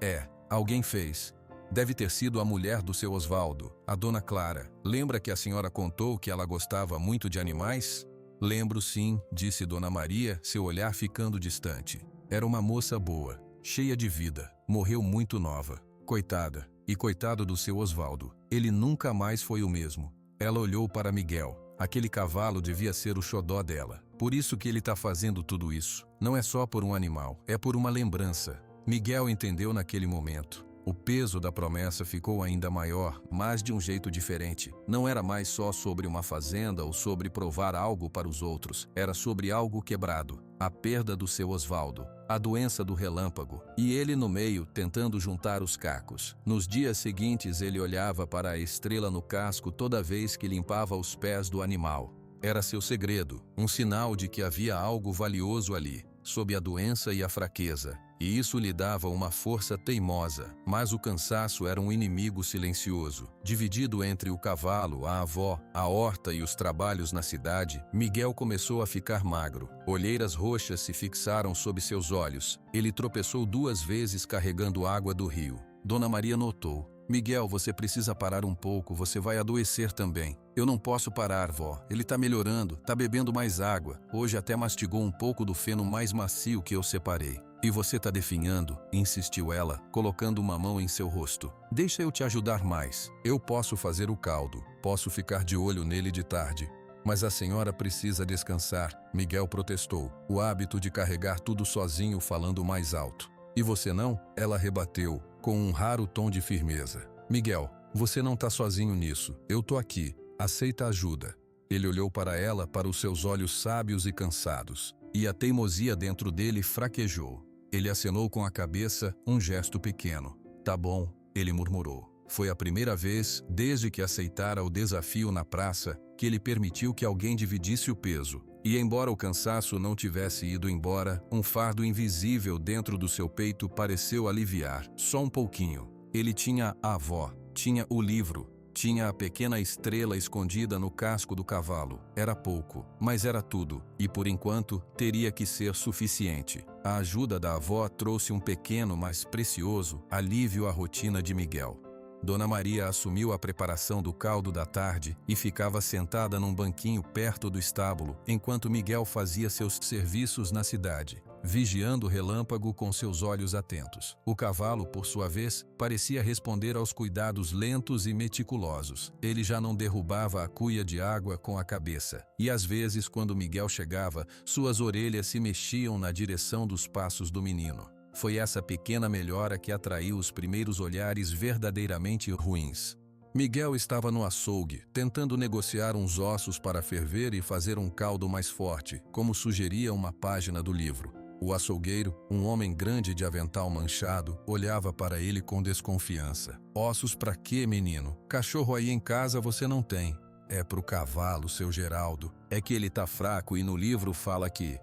É, alguém fez. Deve ter sido a mulher do seu Osvaldo, a Dona Clara. Lembra que a senhora contou que ela gostava muito de animais? Lembro sim, disse Dona Maria, seu olhar ficando distante. Era uma moça boa, cheia de vida. Morreu muito nova. Coitada. E coitado do seu Osvaldo. Ele nunca mais foi o mesmo. Ela olhou para Miguel. Aquele cavalo devia ser o xodó dela. Por isso que ele está fazendo tudo isso. Não é só por um animal, é por uma lembrança. Miguel entendeu naquele momento. O peso da promessa ficou ainda maior, mas de um jeito diferente. Não era mais só sobre uma fazenda ou sobre provar algo para os outros. Era sobre algo quebrado. A perda do seu Osvaldo, a doença do relâmpago, e ele no meio tentando juntar os cacos. Nos dias seguintes ele olhava para a estrela no casco toda vez que limpava os pés do animal. Era seu segredo, um sinal de que havia algo valioso ali, sob a doença e a fraqueza. E isso lhe dava uma força teimosa, mas o cansaço era um inimigo silencioso. Dividido entre o cavalo, a avó, a horta e os trabalhos na cidade, Miguel começou a ficar magro. Olheiras roxas se fixaram sob seus olhos. Ele tropeçou 2 vezes carregando água do rio. Dona Maria notou. Miguel, você precisa parar um pouco, você vai adoecer também. Eu não posso parar, vó. Ele tá melhorando, tá bebendo mais água. Hoje até mastigou um pouco do feno mais macio que eu separei. E você tá definhando, insistiu ela, colocando uma mão em seu rosto. Deixa eu te ajudar mais. Eu posso fazer o caldo, posso ficar de olho nele de tarde. Mas a senhora precisa descansar, Miguel protestou. O hábito de carregar tudo sozinho falando mais alto. E você não? Ela rebateu, com um raro tom de firmeza. Miguel, você não tá sozinho nisso. Eu tô aqui. Aceita ajuda. Ele olhou para ela, para os seus olhos sábios e cansados. E a teimosia dentro dele fraquejou. Ele acenou com a cabeça, um gesto pequeno. Tá bom, ele murmurou. Foi a primeira vez, desde que aceitara o desafio na praça, que ele permitiu que alguém dividisse o peso. E embora o cansaço não tivesse ido embora, um fardo invisível dentro do seu peito pareceu aliviar, só um pouquinho. Ele tinha a avó, tinha o livro, tinha a pequena estrela escondida no casco do cavalo. Era pouco, mas era tudo, e por enquanto teria que ser suficiente. A ajuda da avó trouxe um pequeno, mas precioso, alívio à rotina de Miguel. Dona Maria assumiu a preparação do caldo da tarde e ficava sentada num banquinho perto do estábulo, enquanto Miguel fazia seus serviços na cidade, vigiando o relâmpago com seus olhos atentos. O cavalo, por sua vez, parecia responder aos cuidados lentos e meticulosos. Ele já não derrubava a cuia de água com a cabeça, e às vezes, quando Miguel chegava, suas orelhas se mexiam na direção dos passos do menino. Foi essa pequena melhora que atraiu os primeiros olhares verdadeiramente ruins. Miguel estava no açougue, tentando negociar uns ossos para ferver e fazer um caldo mais forte, como sugeria uma página do livro. O açougueiro, um homem grande de avental manchado, olhava para ele com desconfiança. Ossos pra quê, menino? Cachorro aí em casa você não tem. É pro cavalo, seu Geraldo. É que ele tá fraco e no livro fala que...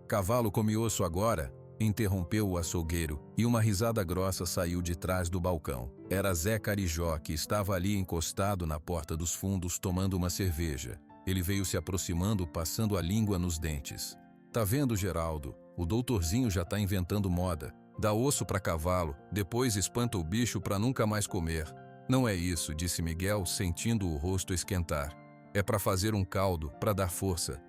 Cavalo come osso agora? Interrompeu o açougueiro, e uma risada grossa saiu de trás do balcão. Era Zé Carijó, que estava ali encostado na porta dos fundos tomando uma cerveja. Ele veio se aproximando, passando a língua nos dentes. Tá vendo, Geraldo? O doutorzinho já tá inventando moda. Dá osso pra cavalo, depois espanta o bicho pra nunca mais comer. Não é isso, disse Miguel, sentindo o rosto esquentar. É pra fazer um caldo, pra dar força.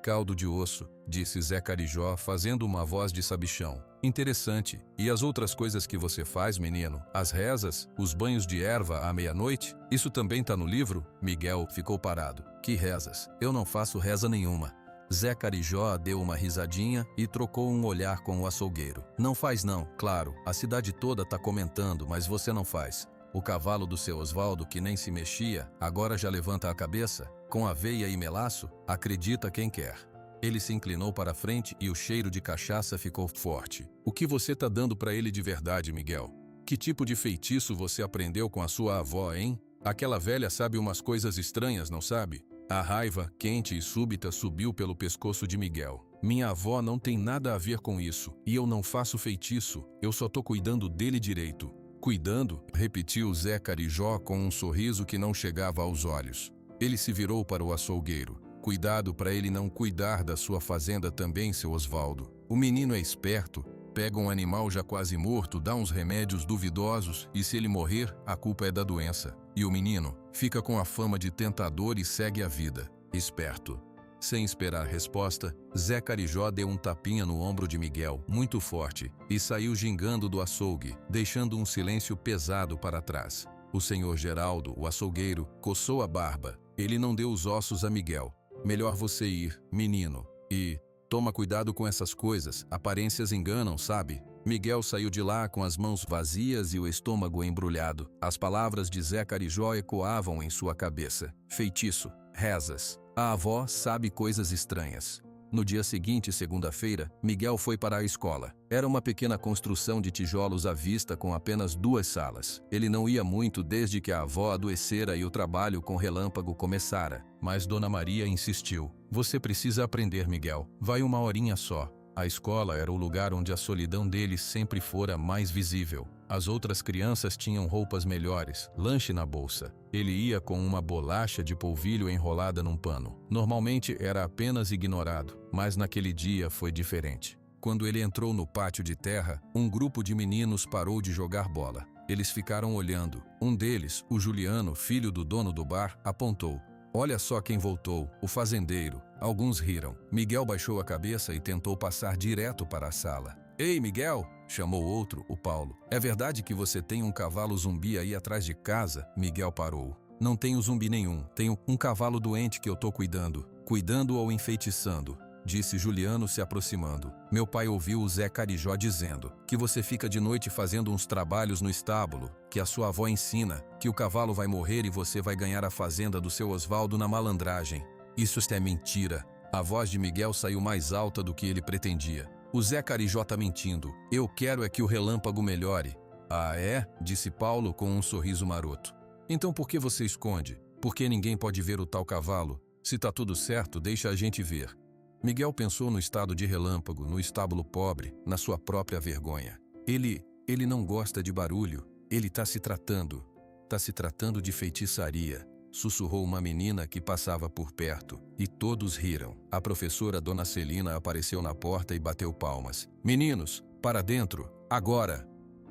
Caldo de osso, disse Zé Carijó, fazendo uma voz de sabichão. Interessante. E as outras coisas que você faz, menino? As rezas? Os banhos de erva à meia-noite? Isso também tá no livro? Miguel ficou parado. Que rezas? Eu não faço reza nenhuma. Zé Carijó deu uma risadinha e trocou um olhar com o açougueiro. Não faz não, claro. A cidade toda tá comentando, mas você não faz. O cavalo do seu Osvaldo, que nem se mexia, agora já levanta a cabeça, com aveia e melaço, acredita quem quer. Ele se inclinou para a frente e o cheiro de cachaça ficou forte. O que você tá dando para ele de verdade, Miguel? Que tipo de feitiço você aprendeu com a sua avó, hein? Aquela velha sabe umas coisas estranhas, não sabe? A raiva, quente e súbita, subiu pelo pescoço de Miguel. Minha avó não tem nada a ver com isso, e eu não faço feitiço, eu só tô cuidando dele direito. Cuidando? Repetiu Zé Carijó com um sorriso que não chegava aos olhos. Ele se virou para o açougueiro. Cuidado para ele não cuidar da sua fazenda também, seu Osvaldo. O menino é esperto, pega um animal já quase morto, dá uns remédios duvidosos e se ele morrer, a culpa é da doença. E o menino fica com a fama de tentador e segue a vida. Esperto. Sem esperar resposta, Zé Carijó deu um tapinha no ombro de Miguel, muito forte, e saiu gingando do açougue, deixando um silêncio pesado para trás. O senhor Geraldo, o açougueiro, coçou a barba. Ele não deu os ossos a Miguel. Melhor você ir, menino. E toma cuidado com essas coisas, aparências enganam, sabe? Miguel saiu de lá com as mãos vazias e o estômago embrulhado. As palavras de Zé Carijó ecoavam em sua cabeça. Feitiço, rezas. A avó sabe coisas estranhas. No dia seguinte, segunda-feira, Miguel foi para a escola. Era uma pequena construção de tijolos à vista com apenas 2 salas. Ele não ia muito desde que a avó adoecera e o trabalho com relâmpago começara. Mas Dona Maria insistiu. Você precisa aprender, Miguel. Vai 1 horinha só. A escola era o lugar onde a solidão dele sempre fora mais visível. As outras crianças tinham roupas melhores, lanche na bolsa. Ele ia com uma bolacha de polvilho enrolada num pano. Normalmente era apenas ignorado, mas naquele dia foi diferente. Quando ele entrou no pátio de terra, um grupo de meninos parou de jogar bola. Eles ficaram olhando. Um deles, o Juliano, filho do dono do bar, apontou. Olha só quem voltou, o fazendeiro. Alguns riram. Miguel baixou a cabeça e tentou passar direto para a sala. Ei, Miguel! Chamou outro, o Paulo. É verdade que você tem um cavalo zumbi aí atrás de casa? Miguel parou. Não tenho zumbi nenhum. Tenho um cavalo doente que eu tô cuidando. Cuidando ou enfeitiçando? Disse Juliano se aproximando. Meu pai ouviu o Zé Carijó dizendo que você fica de noite fazendo uns trabalhos no estábulo, que a sua avó ensina, que o cavalo vai morrer e você vai ganhar a fazenda do seu Osvaldo na malandragem. Isso é mentira. A voz de Miguel saiu mais alta do que ele pretendia. O Zé Carijó tá mentindo. Eu quero é que o relâmpago melhore. Ah, é? Disse Paulo com um sorriso maroto. Então por que você esconde? Por que ninguém pode ver o tal cavalo? Se tá tudo certo, deixa a gente ver. Miguel pensou no estado de relâmpago, no estábulo pobre, na sua própria vergonha. Ele não gosta de barulho. Ele tá se tratando. Tá se tratando de feitiçaria. Sussurrou uma menina que passava por perto, e todos riram. A professora Dona Celina apareceu na porta e bateu palmas. Meninos, para dentro, agora!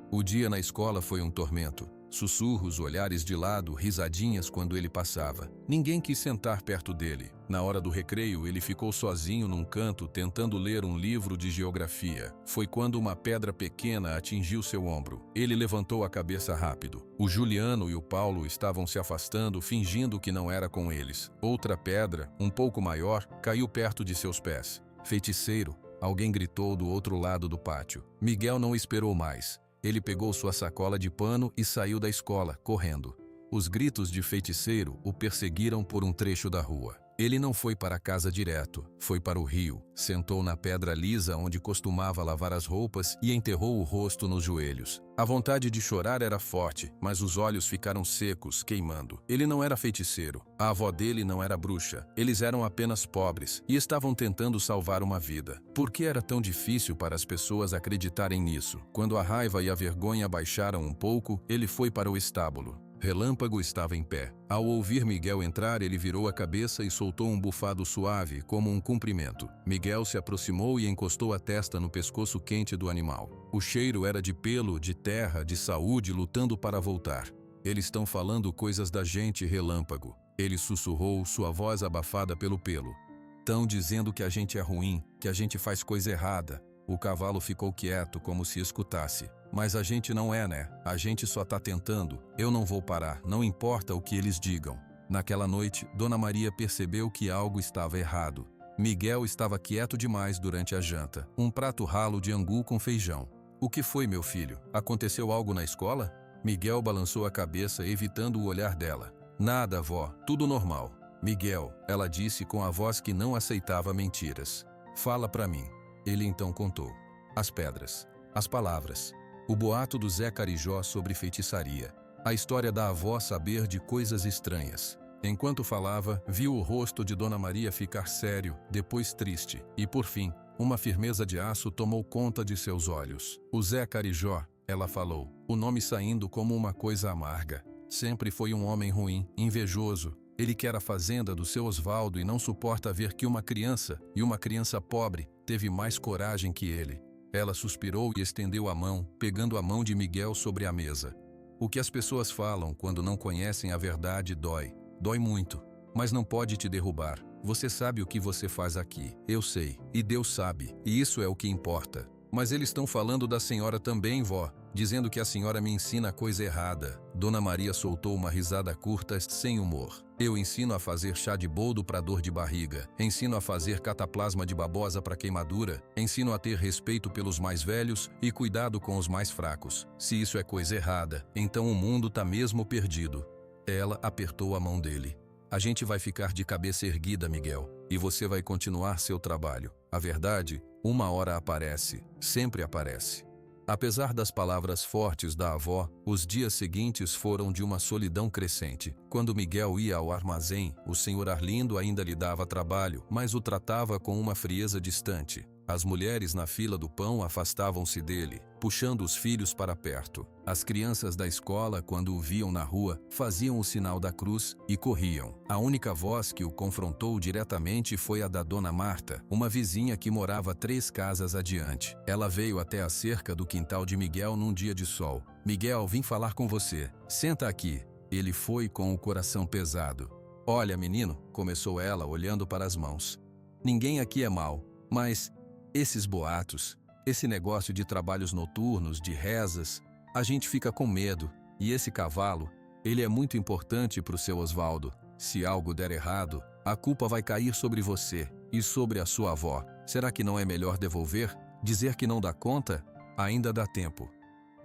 O dia na escola foi um tormento. Sussurros, olhares de lado, risadinhas quando ele passava. Ninguém quis sentar perto dele. Na hora do recreio, ele ficou sozinho num canto tentando ler um livro de geografia. Foi quando uma pedra pequena atingiu seu ombro. Ele levantou a cabeça rápido. O Juliano e o Paulo estavam se afastando, fingindo que não era com eles. Outra pedra, um pouco maior, caiu perto de seus pés. Feiticeiro! Alguém gritou do outro lado do pátio. Miguel não esperou mais. Ele pegou sua sacola de pano e saiu da escola, correndo. Os gritos de feiticeiro o perseguiram por um trecho da rua. Ele não foi para casa direto, foi para o rio, sentou na pedra lisa onde costumava lavar as roupas e enterrou o rosto nos joelhos. A vontade de chorar era forte, mas os olhos ficaram secos, queimando. Ele não era feiticeiro, a avó dele não era bruxa, eles eram apenas pobres e estavam tentando salvar uma vida. Por que era tão difícil para as pessoas acreditarem nisso? Quando a raiva e a vergonha baixaram um pouco, ele foi para o estábulo. Relâmpago estava em pé. Ao ouvir Miguel entrar, ele virou a cabeça e soltou um bufado suave, como um cumprimento. Miguel se aproximou e encostou a testa no pescoço quente do animal. O cheiro era de pelo, de terra, de saúde lutando para voltar. Eles estão falando coisas da gente, Relâmpago. Ele sussurrou, sua voz abafada pelo pelo. Estão dizendo que a gente é ruim, que a gente faz coisa errada. O cavalo ficou quieto, como se escutasse. Mas a gente não é, né? A gente só tá tentando. Eu não vou parar, não importa o que eles digam. Naquela noite, Dona Maria percebeu que algo estava errado. Miguel estava quieto demais durante a janta. Um prato ralo de angu com feijão. O que foi, meu filho? Aconteceu algo na escola? Miguel balançou a cabeça, evitando o olhar dela. Nada, avó, tudo normal. Miguel, ela disse com a voz que não aceitava mentiras. Fala pra mim. Ele então contou. As pedras. As palavras. O boato do Zé Carijó sobre feitiçaria. A história da avó saber de coisas estranhas. Enquanto falava, viu o rosto de Dona Maria ficar sério, depois triste. E por fim, uma firmeza de aço tomou conta de seus olhos. O Zé Carijó, ela falou, o nome saindo como uma coisa amarga. Sempre foi um homem ruim, invejoso. Ele quer a fazenda do seu Osvaldo e não suporta ver que uma criança, e uma criança pobre, teve mais coragem que ele. Ela suspirou e estendeu a mão, pegando a mão de Miguel sobre a mesa. O que as pessoas falam quando não conhecem a verdade dói. Dói muito, mas não pode te derrubar. Você sabe o que você faz aqui. Eu sei, e Deus sabe, e isso é o que importa. Mas eles estão falando da senhora também, vó, dizendo que a senhora me ensina coisa errada. Dona Maria soltou uma risada curta, sem humor. Eu ensino a fazer chá de boldo para dor de barriga, ensino a fazer cataplasma de babosa para queimadura, ensino a ter respeito pelos mais velhos e cuidado com os mais fracos. Se isso é coisa errada, então o mundo tá mesmo perdido. Ela apertou a mão dele. A gente vai ficar de cabeça erguida, Miguel, e você vai continuar seu trabalho. A verdade, uma hora aparece, sempre aparece. Apesar das palavras fortes da avó, os dias seguintes foram de uma solidão crescente. Quando Miguel ia ao armazém, o senhor Arlindo ainda lhe dava trabalho, mas o tratava com uma frieza distante. As mulheres na fila do pão afastavam-se dele, puxando os filhos para perto. As crianças da escola, quando o viam na rua, faziam o sinal da cruz e corriam. A única voz que o confrontou diretamente foi a da Dona Marta, uma vizinha que morava 3 casas adiante. Ela veio até a cerca do quintal de Miguel num dia de sol. Miguel, vim falar com você. Senta aqui. Ele foi com o coração pesado. Olha, menino, começou ela, olhando para as mãos. Ninguém aqui é mau, mas esses boatos, esse negócio de trabalhos noturnos, de rezas, a gente fica com medo. E esse cavalo, ele é muito importante para o seu Osvaldo. Se algo der errado, a culpa vai cair sobre você e sobre a sua avó. Será que não é melhor devolver? Dizer que não dá conta? Ainda dá tempo.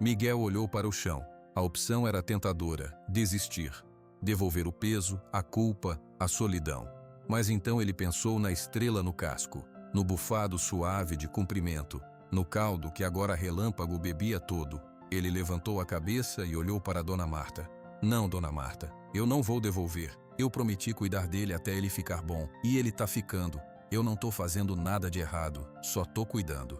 Miguel olhou para o chão. A opção era tentadora, desistir. Devolver o peso, a culpa, a solidão. Mas então ele pensou na estrela no casco, no bufado suave de cumprimento, no caldo que agora Relâmpago bebia todo. Ele levantou a cabeça e olhou para Dona Marta. Não, Dona Marta, eu não vou devolver. Eu prometi cuidar dele até ele ficar bom, e ele tá ficando. Eu não tô fazendo nada de errado, só tô cuidando.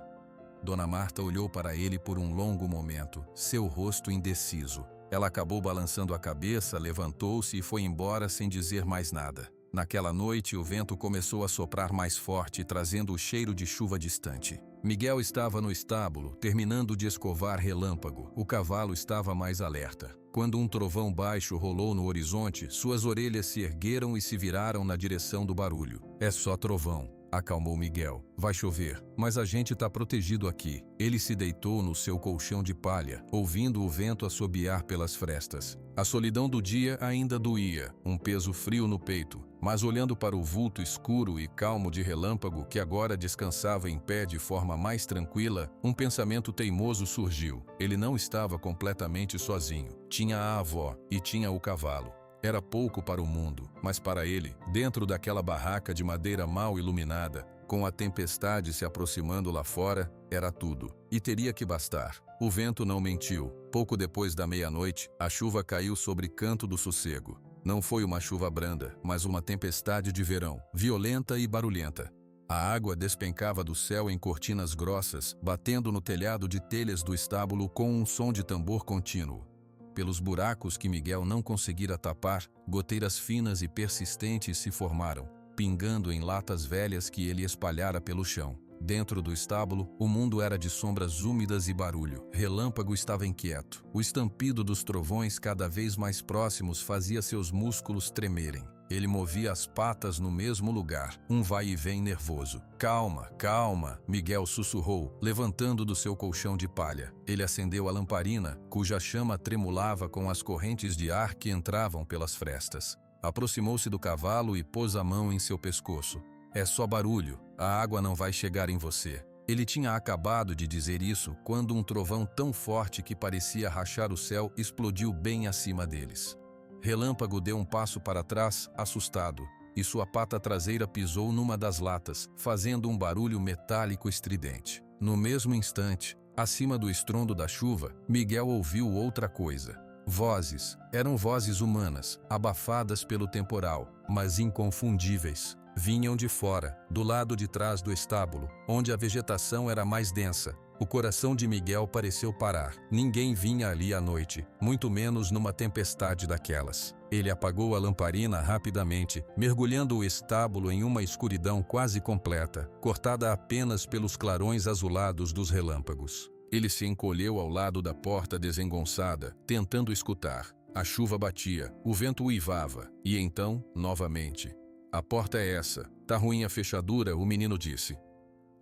Dona Marta olhou para ele por um longo momento, seu rosto indeciso. Ela acabou balançando a cabeça, levantou-se e foi embora sem dizer mais nada. Naquela noite, o vento começou a soprar mais forte, trazendo o cheiro de chuva distante. Miguel estava no estábulo, terminando de escovar Relâmpago. O cavalo estava mais alerta. Quando um trovão baixo rolou no horizonte, suas orelhas se ergueram e se viraram na direção do barulho. É só trovão, acalmou Miguel. Vai chover, mas a gente tá protegido aqui. Ele se deitou no seu colchão de palha, ouvindo o vento assobiar pelas frestas. A solidão do dia ainda doía, um peso frio no peito. Mas olhando para o vulto escuro e calmo de Relâmpago, que agora descansava em pé de forma mais tranquila, um pensamento teimoso surgiu. Ele não estava completamente sozinho. Tinha a avó e tinha o cavalo. Era pouco para o mundo, mas para ele, dentro daquela barraca de madeira mal iluminada, com a tempestade se aproximando lá fora, era tudo. E teria que bastar. O vento não mentiu. Pouco depois da meia-noite, a chuva caiu sobre Canto do Sossego. Não foi uma chuva branda, mas uma tempestade de verão, violenta e barulhenta. A água despencava do céu em cortinas grossas, batendo no telhado de telhas do estábulo com um som de tambor contínuo. Pelos buracos que Miguel não conseguira tapar, goteiras finas e persistentes se formaram, pingando em latas velhas que ele espalhara pelo chão. Dentro do estábulo, o mundo era de sombras úmidas e barulho. Relâmpago estava inquieto. O estampido dos trovões cada vez mais próximos fazia seus músculos tremerem. Ele movia as patas no mesmo lugar, um vai e vem nervoso. Calma, calma, Miguel sussurrou, levantando do seu colchão de palha. Ele acendeu a lamparina, cuja chama tremulava com as correntes de ar que entravam pelas frestas. Aproximou-se do cavalo e pôs a mão em seu pescoço. É só barulho, a água não vai chegar em você. Ele tinha acabado de dizer isso quando um trovão tão forte que parecia rachar o céu explodiu bem acima deles. Relâmpago deu um passo para trás, assustado, e sua pata traseira pisou numa das latas, fazendo um barulho metálico estridente. No mesmo instante, acima do estrondo da chuva, Miguel ouviu outra coisa. Vozes. Eram vozes humanas, abafadas pelo temporal, mas inconfundíveis. Vinham de fora, do lado de trás do estábulo, onde a vegetação era mais densa. O coração de Miguel pareceu parar. Ninguém vinha ali à noite, muito menos numa tempestade daquelas. Ele apagou a lamparina rapidamente, mergulhando o estábulo em uma escuridão quase completa, cortada apenas pelos clarões azulados dos relâmpagos. Ele se encolheu ao lado da porta desengonçada, tentando escutar. A chuva batia, o vento uivava, e então, novamente. A porta é essa. Tá ruim a fechadura, o menino disse.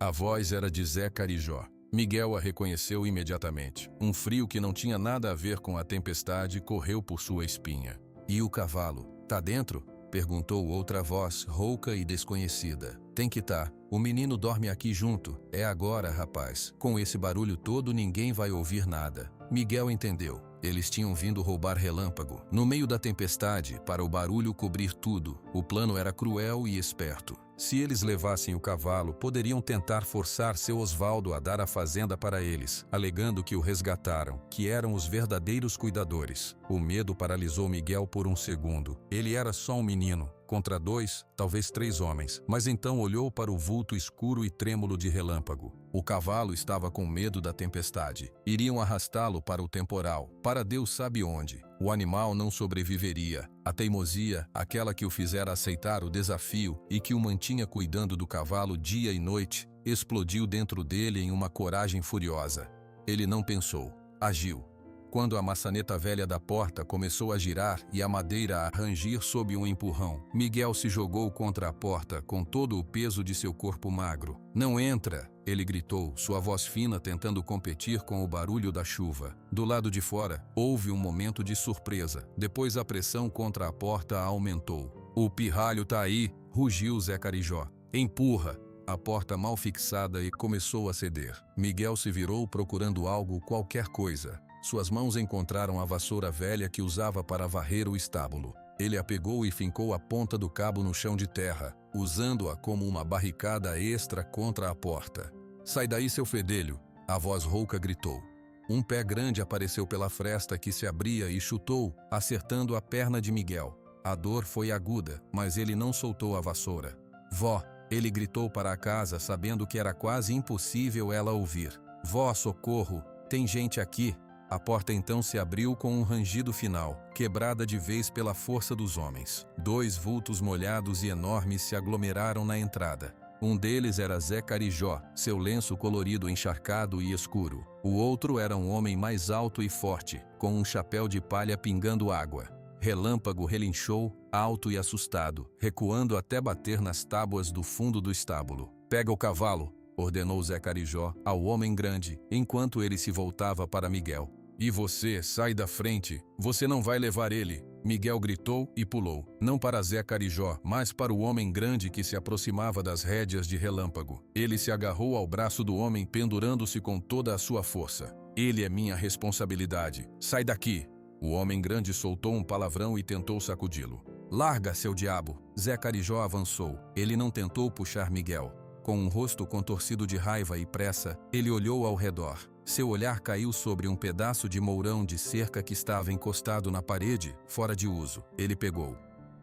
A voz era de Zé Carijó. Miguel a reconheceu imediatamente. Um frio que não tinha nada a ver com a tempestade correu por sua espinha. E o cavalo? Tá dentro? Perguntou outra voz, rouca e desconhecida. Tem que tá. O menino dorme aqui junto. É agora, rapaz. Com esse barulho todo ninguém vai ouvir nada. Miguel entendeu. Eles tinham vindo roubar Relâmpago. No meio da tempestade, para o barulho cobrir tudo, o plano era cruel e esperto. Se eles levassem o cavalo, poderiam tentar forçar seu Osvaldo a dar a fazenda para eles, alegando que o resgataram, que eram os verdadeiros cuidadores. O medo paralisou Miguel por um segundo. Ele era só um menino, contra 2, talvez 3 homens, mas então olhou para o vulto escuro e trêmulo de Relâmpago. O cavalo estava com medo da tempestade. Iriam arrastá-lo para o temporal, para Deus sabe onde. O animal não sobreviveria. A teimosia, aquela que o fizera aceitar o desafio e que o mantinha cuidando do cavalo dia e noite, explodiu dentro dele em uma coragem furiosa. Ele não pensou, agiu. Quando a maçaneta velha da porta começou a girar e a madeira a rangir sob um empurrão, Miguel se jogou contra a porta com todo o peso de seu corpo magro. "Não entra!" ele gritou, sua voz fina tentando competir com o barulho da chuva. Do lado de fora, houve um momento de surpresa. Depois a pressão contra a porta aumentou. "O pirralho tá aí!" rugiu Zé Carijó. "Empurra!" A porta mal fixada e começou a ceder. Miguel se virou procurando algo, qualquer coisa. Suas mãos encontraram a vassoura velha que usava para varrer o estábulo. Ele a pegou e fincou a ponta do cabo no chão de terra, usando-a como uma barricada extra contra a porta. "Sai daí, seu fedelho!" a voz rouca gritou. Um pé grande apareceu pela fresta que se abria e chutou, acertando a perna de Miguel. A dor foi aguda, mas ele não soltou a vassoura. "Vó!" ele gritou para a casa, sabendo que era quase impossível ela ouvir. "Vó, socorro! Tem gente aqui!" A porta então se abriu com um rangido final, quebrada de vez pela força dos homens. 2 vultos molhados e enormes se aglomeraram na entrada. Um deles era Zé Carijó, seu lenço colorido encharcado e escuro. O outro era um homem mais alto e forte, com um chapéu de palha pingando água. Relâmpago relinchou, alto e assustado, recuando até bater nas tábuas do fundo do estábulo. "Pega o cavalo!" ordenou Zé Carijó ao homem grande, enquanto ele se voltava para Miguel. "E você, sai da frente, você não vai levar ele!" Miguel gritou e pulou, não para Zé Carijó, mas para o homem grande que se aproximava das rédeas de Relâmpago. Ele se agarrou ao braço do homem, pendurando-se com toda a sua força. "Ele é minha responsabilidade. Sai daqui!" O homem grande soltou um palavrão e tentou sacudi-lo. Larga, seu diabo! Zé Carijó avançou. Ele não tentou puxar Miguel. Com um rosto contorcido de raiva e pressa, ele olhou ao redor. Seu olhar caiu sobre um pedaço de mourão de cerca que estava encostado na parede, fora de uso. Ele pegou.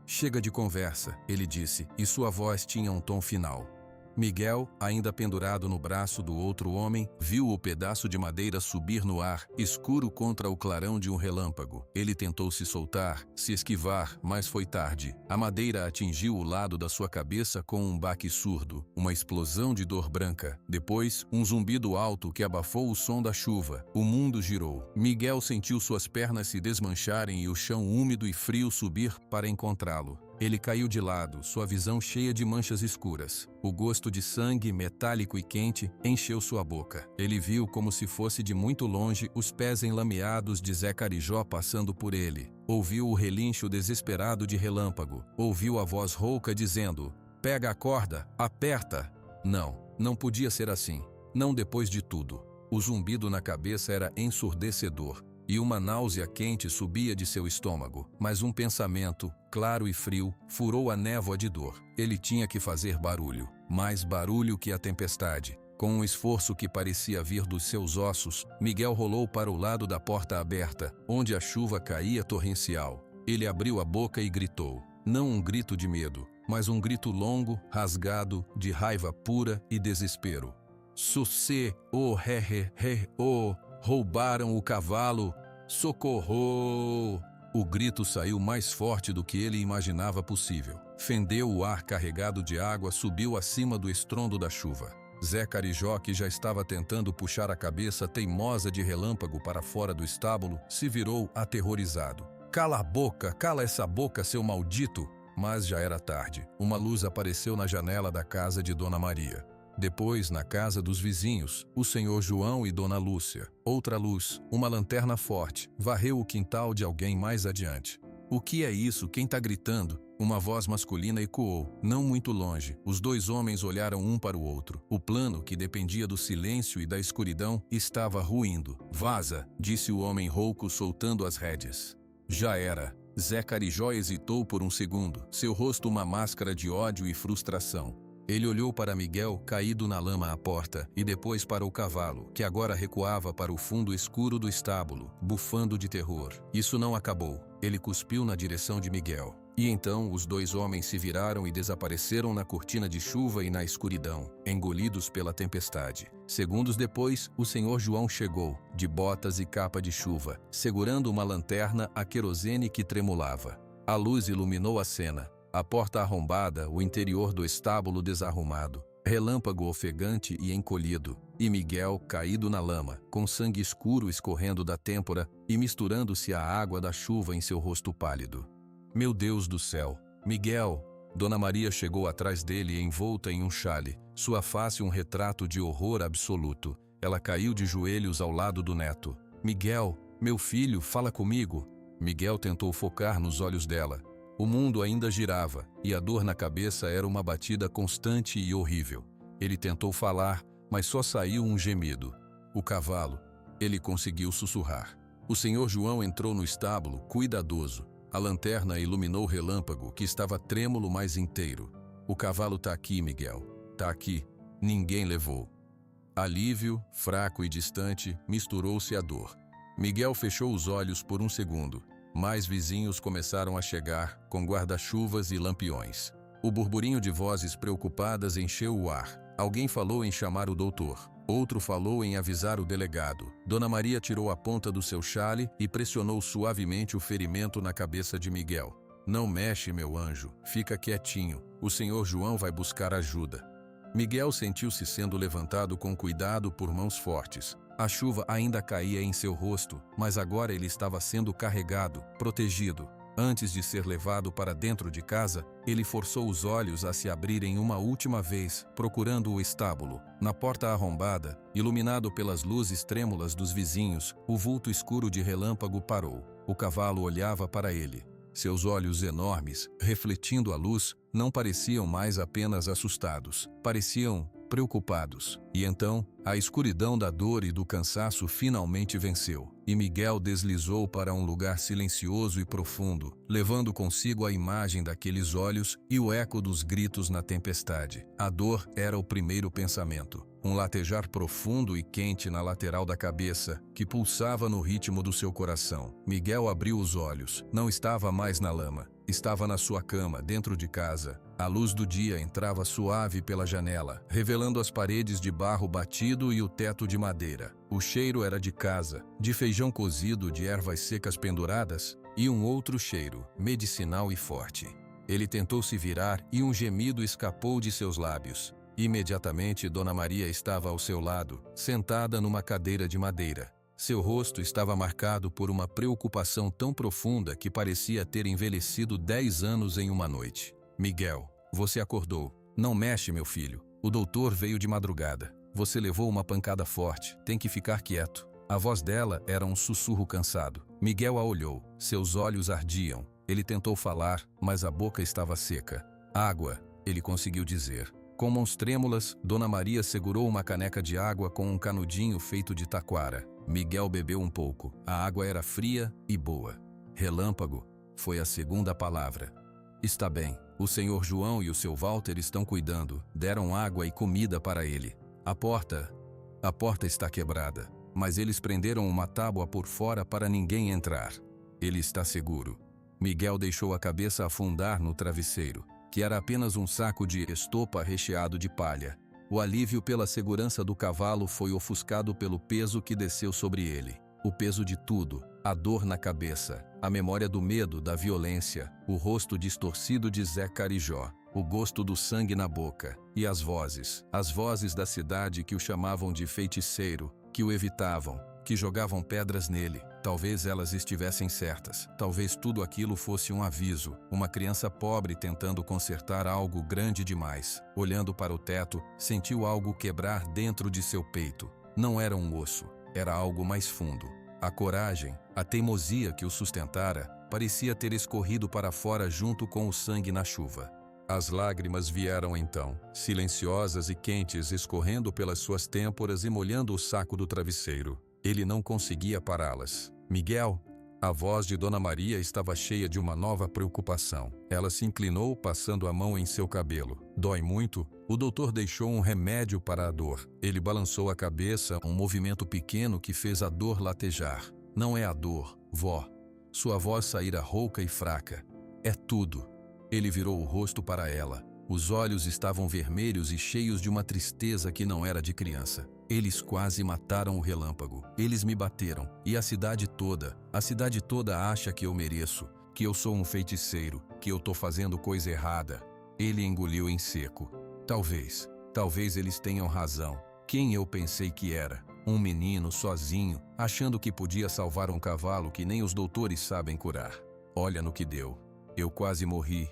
Chega de conversa, ele disse, e sua voz tinha um tom final. Miguel, ainda pendurado no braço do outro homem, viu o pedaço de madeira subir no ar, escuro contra o clarão de um relâmpago. Ele tentou se soltar, se esquivar, mas foi tarde. A madeira atingiu o lado da sua cabeça com um baque surdo, uma explosão de dor branca. Depois, um zumbido alto que abafou o som da chuva. O mundo girou. Miguel sentiu suas pernas se desmancharem e o chão úmido e frio subir para encontrá-lo. Ele caiu de lado, sua visão cheia de manchas escuras. O gosto de sangue, metálico e quente, encheu sua boca. Ele viu como se fosse de muito longe os pés enlameados de Zé Carijó passando por ele. Ouviu o relincho desesperado de Relâmpago. Ouviu a voz rouca dizendo, pega a corda, aperta. Não podia ser assim. Não depois de tudo. O zumbido na cabeça era ensurdecedor. E uma náusea quente subia de seu estômago, mas um pensamento, claro e frio, furou a névoa de dor. Ele tinha que fazer barulho, mais barulho que a tempestade. Com um esforço que parecia vir dos seus ossos, Miguel rolou para o lado da porta aberta, onde a chuva caía torrencial. Ele abriu a boca e gritou. Não um grito de medo, mas um grito longo, rasgado, de raiva pura e desespero. Sucê, oh, oh. Roubaram o cavalo! Socorro! O grito saiu mais forte do que ele imaginava possível. Fendeu o ar carregado de água, subiu acima do estrondo da chuva. Zé Carijó, que já estava tentando puxar a cabeça teimosa de Relâmpago para fora do estábulo, se virou aterrorizado. Cala a boca! Cala essa boca, seu maldito! Mas já era tarde. Uma luz apareceu na janela da casa de Dona Maria. Depois, na casa dos vizinhos, o senhor João e Dona Lúcia. Outra luz, uma lanterna forte, varreu o quintal de alguém mais adiante. O que é isso? Quem tá gritando? Uma voz masculina ecoou, não muito longe. Os dois homens olharam um para o outro. O plano, que dependia do silêncio e da escuridão, estava ruindo. Vaza, disse o homem rouco, soltando as rédeas. Já era. Zé Carijó hesitou por um segundo, seu rosto uma máscara de ódio e frustração. Ele olhou para Miguel, caído na lama à porta, e depois para o cavalo, que agora recuava para o fundo escuro do estábulo, bufando de terror. Isso não acabou. Ele cuspiu na direção de Miguel. E então os dois homens se viraram e desapareceram na cortina de chuva e na escuridão, engolidos pela tempestade. Segundos depois, o senhor João chegou, de botas e capa de chuva, segurando uma lanterna a querosene que tremulava. A luz iluminou a cena. A porta arrombada, o interior do estábulo desarrumado, Relâmpago ofegante e encolhido, e Miguel caído na lama, com sangue escuro escorrendo da têmpora e misturando-se à água da chuva em seu rosto pálido. Meu Deus do céu! Miguel! Dona Maria chegou atrás dele envolta em um xale, sua face um retrato de horror absoluto. Ela caiu de joelhos ao lado do neto. Miguel, meu filho, fala comigo! Miguel tentou focar nos olhos dela. O mundo ainda girava, e a dor na cabeça era uma batida constante e horrível. Ele tentou falar, mas só saiu um gemido. O cavalo. Ele conseguiu sussurrar. O senhor João entrou no estábulo, cuidadoso. A lanterna iluminou Relâmpago, que estava trêmulo, mas inteiro. O cavalo tá aqui, Miguel. Tá aqui. Ninguém levou. Alívio, fraco e distante, misturou-se à dor. Miguel fechou os olhos por um segundo. Mais vizinhos começaram a chegar, com guarda-chuvas e lampiões. O burburinho de vozes preocupadas encheu o ar. Alguém falou em chamar o doutor. Outro falou em avisar o delegado. Dona Maria tirou a ponta do seu xale e pressionou suavemente o ferimento na cabeça de Miguel. Não mexe, meu anjo. Fica quietinho. O senhor João vai buscar ajuda. Miguel sentiu-se sendo levantado com cuidado por mãos fortes. A chuva ainda caía em seu rosto, mas agora ele estava sendo carregado, protegido. Antes de ser levado para dentro de casa, ele forçou os olhos a se abrirem uma última vez, procurando o estábulo. Na porta arrombada, iluminado pelas luzes trêmulas dos vizinhos, o vulto escuro de Relâmpago parou. O cavalo olhava para ele. Seus olhos enormes, refletindo a luz, não pareciam mais apenas assustados. Pareciam preocupados. E então, a escuridão da dor e do cansaço finalmente venceu, e Miguel deslizou para um lugar silencioso e profundo, levando consigo a imagem daqueles olhos e o eco dos gritos na tempestade. A dor era o primeiro pensamento. Um latejar profundo e quente na lateral da cabeça, que pulsava no ritmo do seu coração. Miguel abriu os olhos. Não estava mais na lama. Estava na sua cama, dentro de casa. A luz do dia entrava suave pela janela, revelando as paredes de barro batido e o teto de madeira. O cheiro era de casa, de feijão cozido, de ervas secas penduradas, e um outro cheiro, medicinal e forte. Ele tentou se virar e um gemido escapou de seus lábios. Imediatamente, Dona Maria estava ao seu lado, sentada numa cadeira de madeira. Seu rosto estava marcado por uma preocupação tão profunda que parecia ter envelhecido 10 anos em uma noite. Miguel, você acordou. Não mexe, meu filho. O doutor veio de madrugada. Você levou uma pancada forte. Tem que ficar quieto. A voz dela era um sussurro cansado. Miguel a olhou. Seus olhos ardiam. Ele tentou falar, mas a boca estava seca. Água, ele conseguiu dizer. Com mãos trêmulas, Dona Maria segurou uma caneca de água com um canudinho feito de taquara. Miguel bebeu um pouco. A água era fria e boa. Relâmpago foi a segunda palavra. Está bem. O senhor João e o seu Walter estão cuidando. Deram água e comida para ele. A porta está quebrada, mas eles prenderam uma tábua por fora para ninguém entrar. Ele está seguro. Miguel deixou a cabeça afundar no travesseiro, que era apenas um saco de estopa recheado de palha. O alívio pela segurança do cavalo foi ofuscado pelo peso que desceu sobre ele. O peso de tudo, a dor na cabeça, a memória do medo, da violência, o rosto distorcido de Zé Carijó, o gosto do sangue na boca, e as vozes da cidade que o chamavam de feiticeiro, que o evitavam, que jogavam pedras nele. Talvez elas estivessem certas. Talvez tudo aquilo fosse um aviso, uma criança pobre tentando consertar algo grande demais. Olhando para o teto, sentiu algo quebrar dentro de seu peito. Não era um osso, era algo mais fundo. A coragem, a teimosia que o sustentara, parecia ter escorrido para fora junto com o sangue na chuva. As lágrimas vieram então, silenciosas e quentes, escorrendo pelas suas têmporas e molhando o saco do travesseiro. Ele não conseguia pará-las. Miguel, a voz de Dona Maria estava cheia de uma nova preocupação. Ela se inclinou, passando a mão em seu cabelo. Dói muito? O doutor deixou um remédio para a dor. Ele balançou a cabeça, um movimento pequeno que fez a dor latejar. Não é a dor, vó. Sua voz saíra rouca e fraca. É tudo. Ele virou o rosto para ela. Os olhos estavam vermelhos e cheios de uma tristeza que não era de criança. Eles quase mataram o relâmpago. Eles me bateram. E a cidade toda acha que eu mereço, que eu sou um feiticeiro, que eu tô fazendo coisa errada. Ele engoliu em seco. Talvez eles tenham razão. Quem eu pensei que era? Um menino sozinho, achando que podia salvar um cavalo que nem os doutores sabem curar. Olha no que deu. Eu quase morri.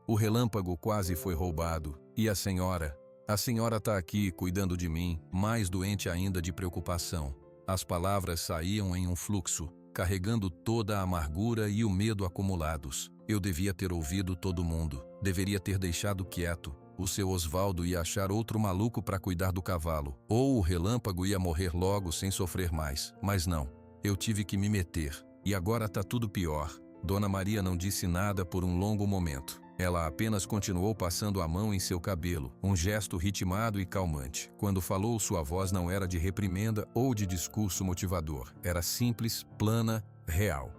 O relâmpago quase foi roubado. E a senhora? A senhora tá aqui cuidando de mim, mais doente ainda de preocupação. As palavras saíam em um fluxo, carregando toda a amargura e o medo acumulados. Eu devia ter ouvido todo mundo. Deveria ter deixado quieto. O seu Osvaldo ia achar outro maluco para cuidar do cavalo. Ou o relâmpago ia morrer logo sem sofrer mais. Mas não. Eu tive que me meter. E agora tá tudo pior. Dona Maria não disse nada por um longo momento. Ela apenas continuou passando a mão em seu cabelo, um gesto ritmado e calmante. Quando falou, sua voz não era de reprimenda ou de discurso motivador. Era simples, plana, real.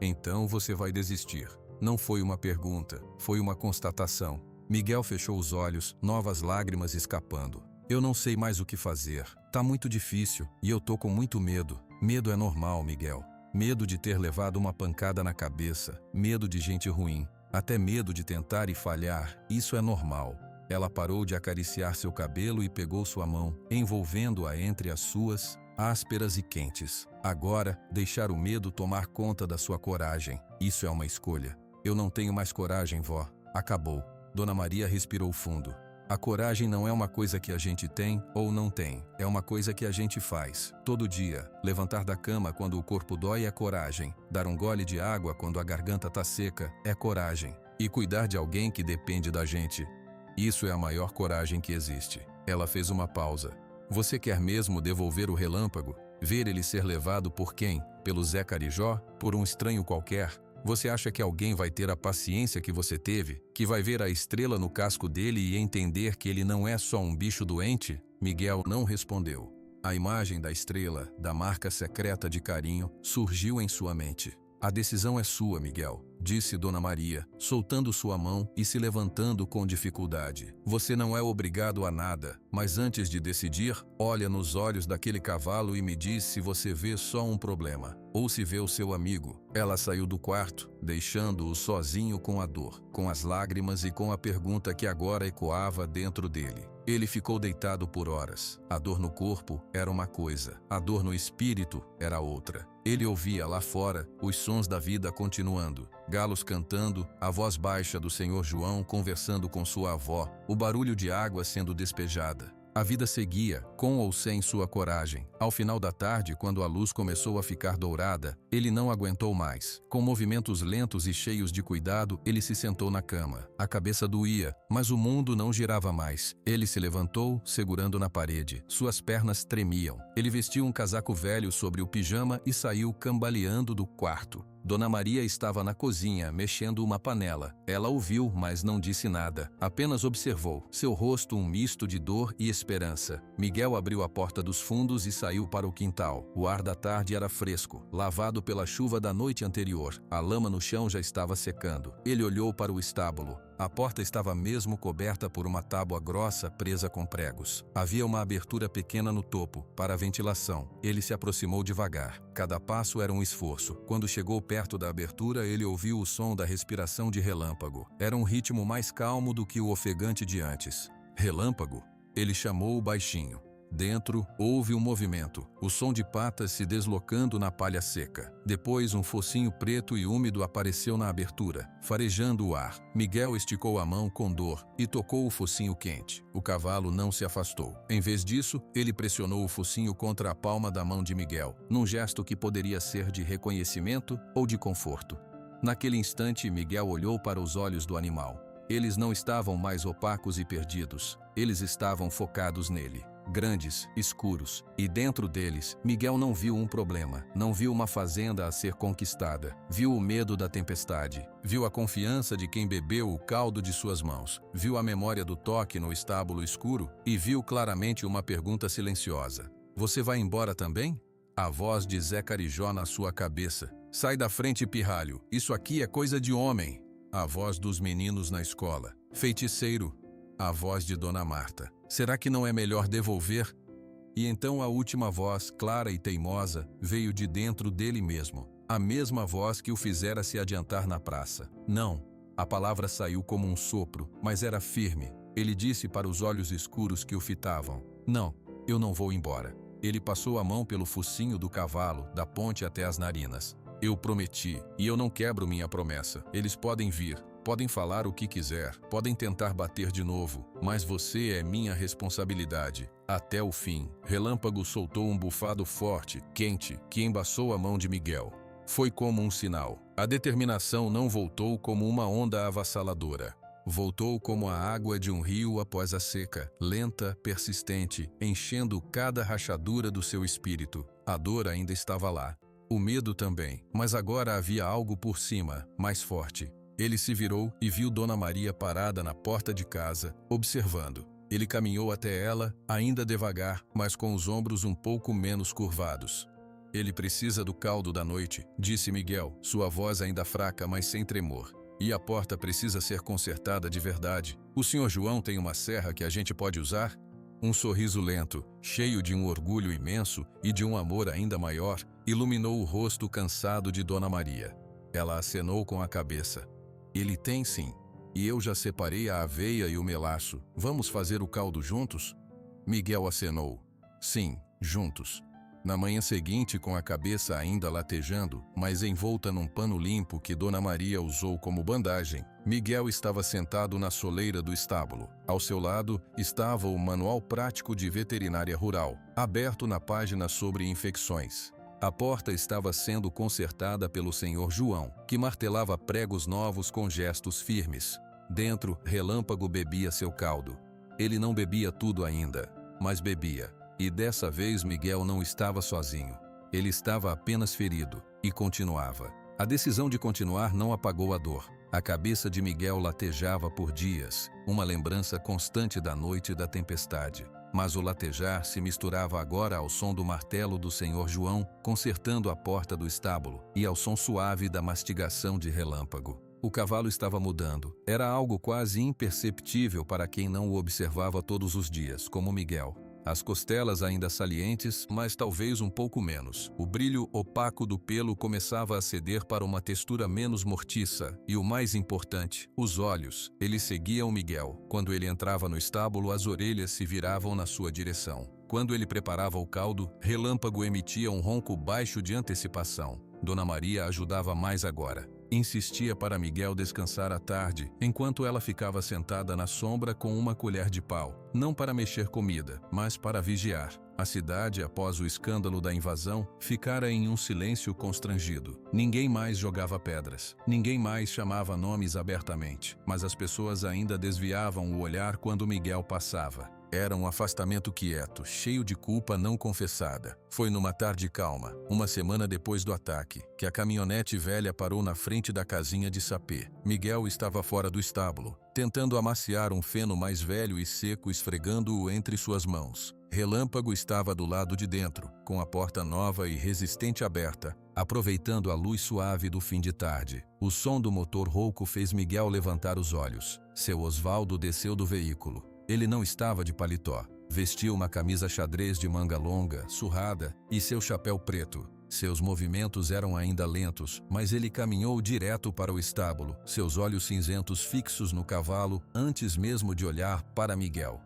Então você vai desistir. Não foi uma pergunta, foi uma constatação. Miguel fechou os olhos, novas lágrimas escapando. Eu não sei mais o que fazer. Tá muito difícil e eu tô com muito medo. Medo é normal, Miguel. Medo de ter levado uma pancada na cabeça. Medo de gente ruim. Até medo de tentar e falhar, isso é normal. Ela parou de acariciar seu cabelo e pegou sua mão, envolvendo-a entre as suas, ásperas e quentes. Agora, deixar o medo tomar conta da sua coragem. Isso é uma escolha. Eu não tenho mais coragem, vó. Acabou. Dona Maria respirou fundo. A coragem não é uma coisa que a gente tem ou não tem. É uma coisa que a gente faz, todo dia. Levantar da cama quando o corpo dói é coragem. Dar um gole de água quando a garganta tá seca é coragem. E cuidar de alguém que depende da gente. Isso é a maior coragem que existe. Ela fez uma pausa. Você quer mesmo devolver o relâmpago? Ver ele ser levado por quem? Pelo Zé Carijó? Por um estranho qualquer? Você acha que alguém vai ter a paciência que você teve? Que vai ver a estrela no casco dele e entender que ele não é só um bicho doente? Miguel não respondeu. A imagem da estrela, da marca secreta de carinho, surgiu em sua mente. A decisão é sua, Miguel, disse Dona Maria, soltando sua mão e se levantando com dificuldade. Você não é obrigado a nada, mas antes de decidir, olha nos olhos daquele cavalo e me diz se você vê só um problema, ou se vê o seu amigo. Ela saiu do quarto, deixando-o sozinho com a dor, com as lágrimas e com a pergunta que agora ecoava dentro dele. Ele ficou deitado por horas. A dor no corpo era uma coisa, a dor no espírito era outra. Ele ouvia lá fora os sons da vida continuando, galos cantando, a voz baixa do Senhor João conversando com sua avó, o barulho de água sendo despejada. A vida seguia, com ou sem sua coragem. Ao final da tarde, quando a luz começou a ficar dourada, ele não aguentou mais. Com movimentos lentos e cheios de cuidado, ele se sentou na cama. A cabeça doía, mas o mundo não girava mais. Ele se levantou, segurando na parede. Suas pernas tremiam. Ele vestiu um casaco velho sobre o pijama e saiu cambaleando do quarto. Dona Maria estava na cozinha, mexendo uma panela. Ela ouviu, mas não disse nada. Apenas observou, seu rosto um misto de dor e esperança. Miguel abriu a porta dos fundos e saiu para o quintal. O ar da tarde era fresco, lavado pela chuva da noite anterior. A lama no chão já estava secando. Ele olhou para o estábulo. A porta estava mesmo coberta por uma tábua grossa presa com pregos. Havia uma abertura pequena no topo, para a ventilação. Ele se aproximou devagar. Cada passo era um esforço. Quando chegou perto da abertura, ele ouviu o som da respiração de relâmpago. Era um ritmo mais calmo do que o ofegante de antes. Relâmpago? Ele chamou baixinho. Dentro, houve um movimento, o som de patas se deslocando na palha seca. Depois, um focinho preto e úmido apareceu na abertura, farejando o ar. Miguel esticou a mão com dor e tocou o focinho quente. O cavalo não se afastou. Em vez disso, ele pressionou o focinho contra a palma da mão de Miguel, num gesto que poderia ser de reconhecimento ou de conforto. Naquele instante, Miguel olhou para os olhos do animal. Eles não estavam mais opacos e perdidos. Eles estavam focados nele. Grandes, escuros, e dentro deles, Miguel não viu um problema, não viu uma fazenda a ser conquistada, viu o medo da tempestade, viu a confiança de quem bebeu o caldo de suas mãos, viu a memória do toque no estábulo escuro e viu claramente uma pergunta silenciosa. Você vai embora também? A voz de Zé Carijó na sua cabeça. Sai da frente, pirralho, isso aqui é coisa de homem. A voz dos meninos na escola. Feiticeiro. A voz de Dona Marta. Será que não é melhor devolver? E então a última voz, clara e teimosa, veio de dentro dele mesmo. A mesma voz que o fizera se adiantar na praça. Não. A palavra saiu como um sopro, mas era firme. Ele disse para os olhos escuros que o fitavam. Não, eu não vou embora. Ele passou a mão pelo focinho do cavalo, da ponte até as narinas. Eu prometi, e eu não quebro minha promessa. Eles podem vir. Podem falar o que quiser, podem tentar bater de novo, mas você é minha responsabilidade. Até o fim. Relâmpago soltou um bufado forte, quente, que embaçou a mão de Miguel. Foi como um sinal. A determinação não voltou como uma onda avassaladora. Voltou como a água de um rio após a seca, lenta, persistente, enchendo cada rachadura do seu espírito. A dor ainda estava lá. O medo também, mas agora havia algo por cima, mais forte. Ele se virou e viu Dona Maria parada na porta de casa, observando. Ele caminhou até ela, ainda devagar, mas com os ombros um pouco menos curvados. Ele precisa do caldo da noite, disse Miguel, sua voz ainda fraca, mas sem tremor. E a porta precisa ser consertada de verdade. O Sr. João tem uma serra que a gente pode usar? Um sorriso lento, cheio de um orgulho imenso e de um amor ainda maior, iluminou o rosto cansado de Dona Maria. Ela acenou com a cabeça. Ele tem sim. E eu já separei a aveia e o melaço. Vamos fazer o caldo juntos? Miguel acenou. Sim, juntos. Na manhã seguinte, com a cabeça ainda latejando, mas envolta num pano limpo que Dona Maria usou como bandagem, Miguel estava sentado na soleira do estábulo. Ao seu lado estava o Manual Prático de Veterinária Rural, aberto na página sobre infecções. A porta estava sendo consertada pelo Sr. João, que martelava pregos novos com gestos firmes. Dentro, Relâmpago bebia seu caldo. Ele não bebia tudo ainda, mas bebia. E dessa vez Miguel não estava sozinho. Ele estava apenas ferido, e continuava. A decisão de continuar não apagou a dor. A cabeça de Miguel latejava por dias, uma lembrança constante da noite da tempestade. Mas o latejar se misturava agora ao som do martelo do Senhor João, consertando a porta do estábulo, e ao som suave da mastigação de Relâmpago. O cavalo estava mudando. Era algo quase imperceptível para quem não o observava todos os dias, como Miguel. As costelas ainda salientes, mas talvez um pouco menos. O brilho opaco do pelo começava a ceder para uma textura menos mortiça. E o mais importante, os olhos. Eles seguiam Miguel. Quando ele entrava no estábulo, as orelhas se viravam na sua direção. Quando ele preparava o caldo, Relâmpago emitia um ronco baixo de antecipação. Dona Maria ajudava mais agora. Insistia para Miguel descansar à tarde, enquanto ela ficava sentada na sombra com uma colher de pau, não para mexer comida, mas para vigiar. A cidade, após o escândalo da invasão, ficara em um silêncio constrangido. Ninguém mais jogava pedras, ninguém mais chamava nomes abertamente, mas as pessoas ainda desviavam o olhar quando Miguel passava. Era um afastamento quieto, cheio de culpa não confessada. Foi numa tarde calma, uma semana depois do ataque, que a caminhonete velha parou na frente da casinha de sapê. Miguel estava fora do estábulo, tentando amaciar um feno mais velho e seco, esfregando-o entre suas mãos. Relâmpago estava do lado de dentro, com a porta nova e resistente aberta, aproveitando a luz suave do fim de tarde. O som do motor rouco fez Miguel levantar os olhos. Seu Osvaldo desceu do veículo. Ele não estava de paletó. Vestia uma camisa xadrez de manga longa, surrada, e seu chapéu preto. Seus movimentos eram ainda lentos, mas ele caminhou direto para o estábulo, seus olhos cinzentos fixos no cavalo, antes mesmo de olhar para Miguel.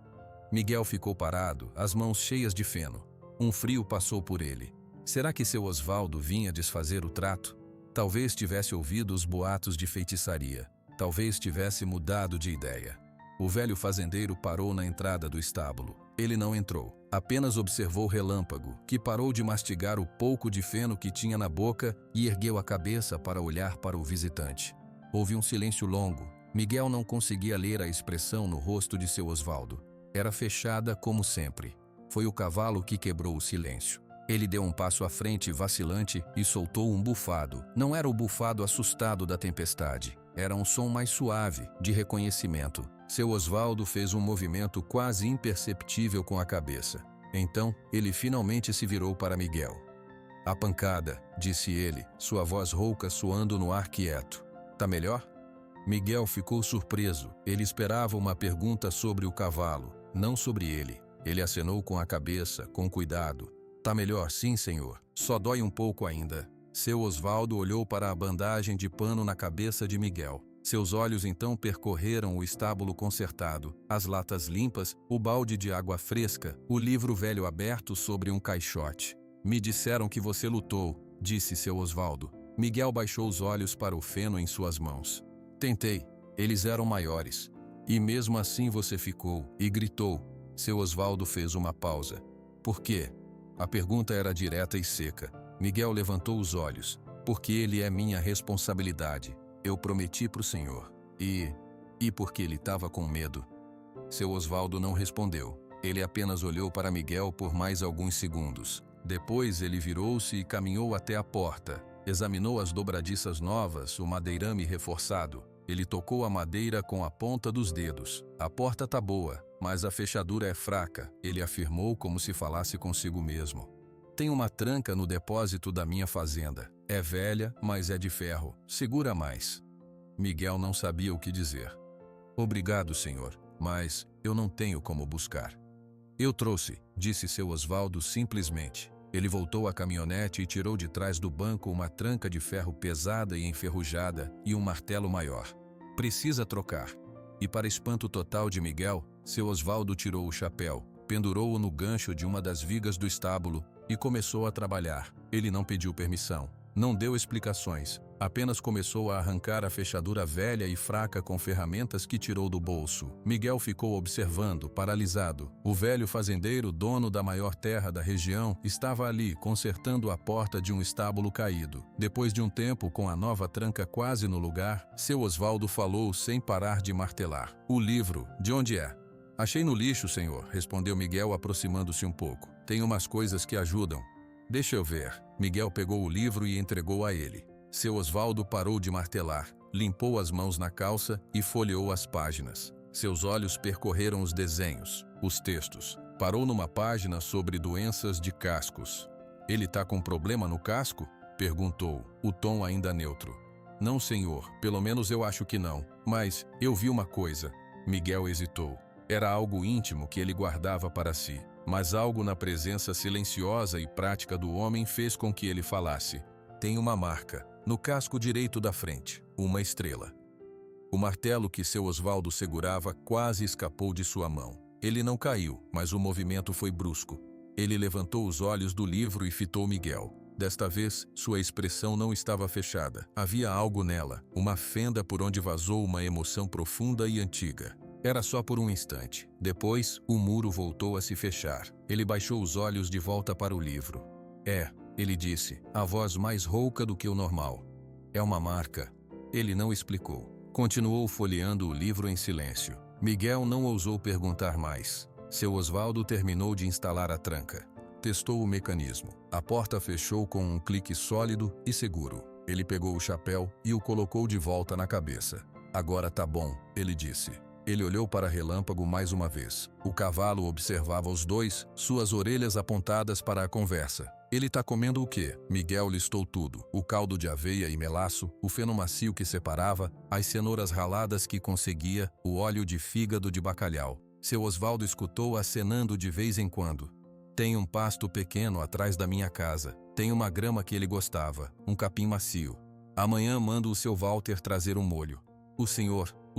Miguel ficou parado, as mãos cheias de feno. Um frio passou por ele. Será que seu Osvaldo vinha desfazer o trato? Talvez tivesse ouvido os boatos de feitiçaria. Talvez tivesse mudado de ideia. O velho fazendeiro parou na entrada do estábulo. Ele não entrou. Apenas observou Relâmpago, que parou de mastigar o pouco de feno que tinha na boca e ergueu a cabeça para olhar para o visitante. Houve um silêncio longo. Miguel não conseguia ler a expressão no rosto de seu Osvaldo. Era fechada como sempre. Foi o cavalo que quebrou o silêncio. Ele deu um passo à frente vacilante e soltou um bufado. Não era o bufado assustado da tempestade. Era um som mais suave, de reconhecimento. Seu Osvaldo fez um movimento quase imperceptível com a cabeça. Então, ele finalmente se virou para Miguel. "A pancada", disse ele, sua voz rouca soando no ar quieto. "Tá melhor?" Miguel ficou surpreso. Ele esperava uma pergunta sobre o cavalo, não sobre ele. Ele acenou com a cabeça, com cuidado. "Tá melhor, sim, senhor. Só dói um pouco ainda." Seu Osvaldo olhou para a bandagem de pano na cabeça de Miguel. Seus olhos então percorreram o estábulo consertado, as latas limpas, o balde de água fresca, o livro velho aberto sobre um caixote. "Me disseram que você lutou", disse seu Osvaldo. Miguel baixou os olhos para o feno em suas mãos. "Tentei. Eles eram maiores. E mesmo assim você ficou", e gritou. Seu Osvaldo fez uma pausa. "Por quê?" A pergunta era direta e seca. Miguel levantou os olhos. "Porque ele é minha responsabilidade. Eu prometi para o senhor. E porque ele estava com medo." Seu Osvaldo não respondeu. Ele apenas olhou para Miguel por mais alguns segundos. Depois ele virou-se e caminhou até a porta. Examinou as dobradiças novas, o madeirame reforçado. Ele tocou a madeira com a ponta dos dedos. "A porta tá boa, mas a fechadura é fraca", ele afirmou como se falasse consigo mesmo. "Tem uma tranca no depósito da minha fazenda. É velha, mas é de ferro. Segura mais." Miguel não sabia o que dizer. "Obrigado, senhor, mas eu não tenho como buscar." "Eu trouxe", disse seu Osvaldo simplesmente. Ele voltou à caminhonete e tirou de trás do banco uma tranca de ferro pesada e enferrujada e um martelo maior. "Precisa trocar." E para espanto total de Miguel, seu Osvaldo tirou o chapéu, pendurou-o no gancho de uma das vigas do estábulo e começou a trabalhar. Ele não pediu permissão. Não deu explicações, apenas começou a arrancar a fechadura velha e fraca com ferramentas que tirou do bolso. Miguel ficou observando, paralisado. O velho fazendeiro, dono da maior terra da região, estava ali, consertando a porta de um estábulo caído. Depois de um tempo, com a nova tranca quase no lugar, seu Osvaldo falou sem parar de martelar. O livro, de onde é? Achei no lixo, senhor, respondeu Miguel, aproximando-se um pouco. Tem umas coisas que ajudam. Deixa eu ver. Miguel pegou o livro e entregou a ele. Seu Osvaldo parou de martelar, limpou as mãos na calça e folheou as páginas. Seus olhos percorreram os desenhos, os textos. Parou numa página sobre doenças de cascos. Ele tá com problema no casco? Perguntou, o tom ainda neutro. Não, senhor, pelo menos eu acho que não. Mas eu vi uma coisa. Miguel hesitou. Era algo íntimo que ele guardava para si. Mas algo na presença silenciosa e prática do homem fez com que ele falasse. Tem uma marca, no casco direito da frente, uma estrela. O martelo que seu Osvaldo segurava quase escapou de sua mão. Ele não caiu, mas o movimento foi brusco. Ele levantou os olhos do livro e fitou Miguel. Desta vez, sua expressão não estava fechada. Havia algo nela, uma fenda por onde vazou uma emoção profunda e antiga. Era só por um instante. Depois, o muro voltou a se fechar. Ele baixou os olhos de volta para o livro. Ele disse, a voz mais rouca do que o normal. É uma marca. Ele não explicou. Continuou folheando o livro em silêncio. Miguel não ousou perguntar mais. Seu Osvaldo terminou de instalar a tranca. Testou o mecanismo. A porta fechou com um clique sólido e seguro. Ele pegou o chapéu e o colocou de volta na cabeça. Agora tá bom, ele disse. Ele olhou para Relâmpago mais uma vez. O cavalo observava os dois, suas orelhas apontadas para a conversa. Ele tá comendo o quê? Miguel listou tudo. O caldo de aveia e melaço, o feno macio que separava, as cenouras raladas que conseguia, o óleo de fígado de bacalhau. Seu Osvaldo escutou acenando de vez em quando. Tem um pasto pequeno atrás da minha casa. Tem uma grama que ele gostava, um capim macio. Amanhã mando o seu Walter trazer um molho. O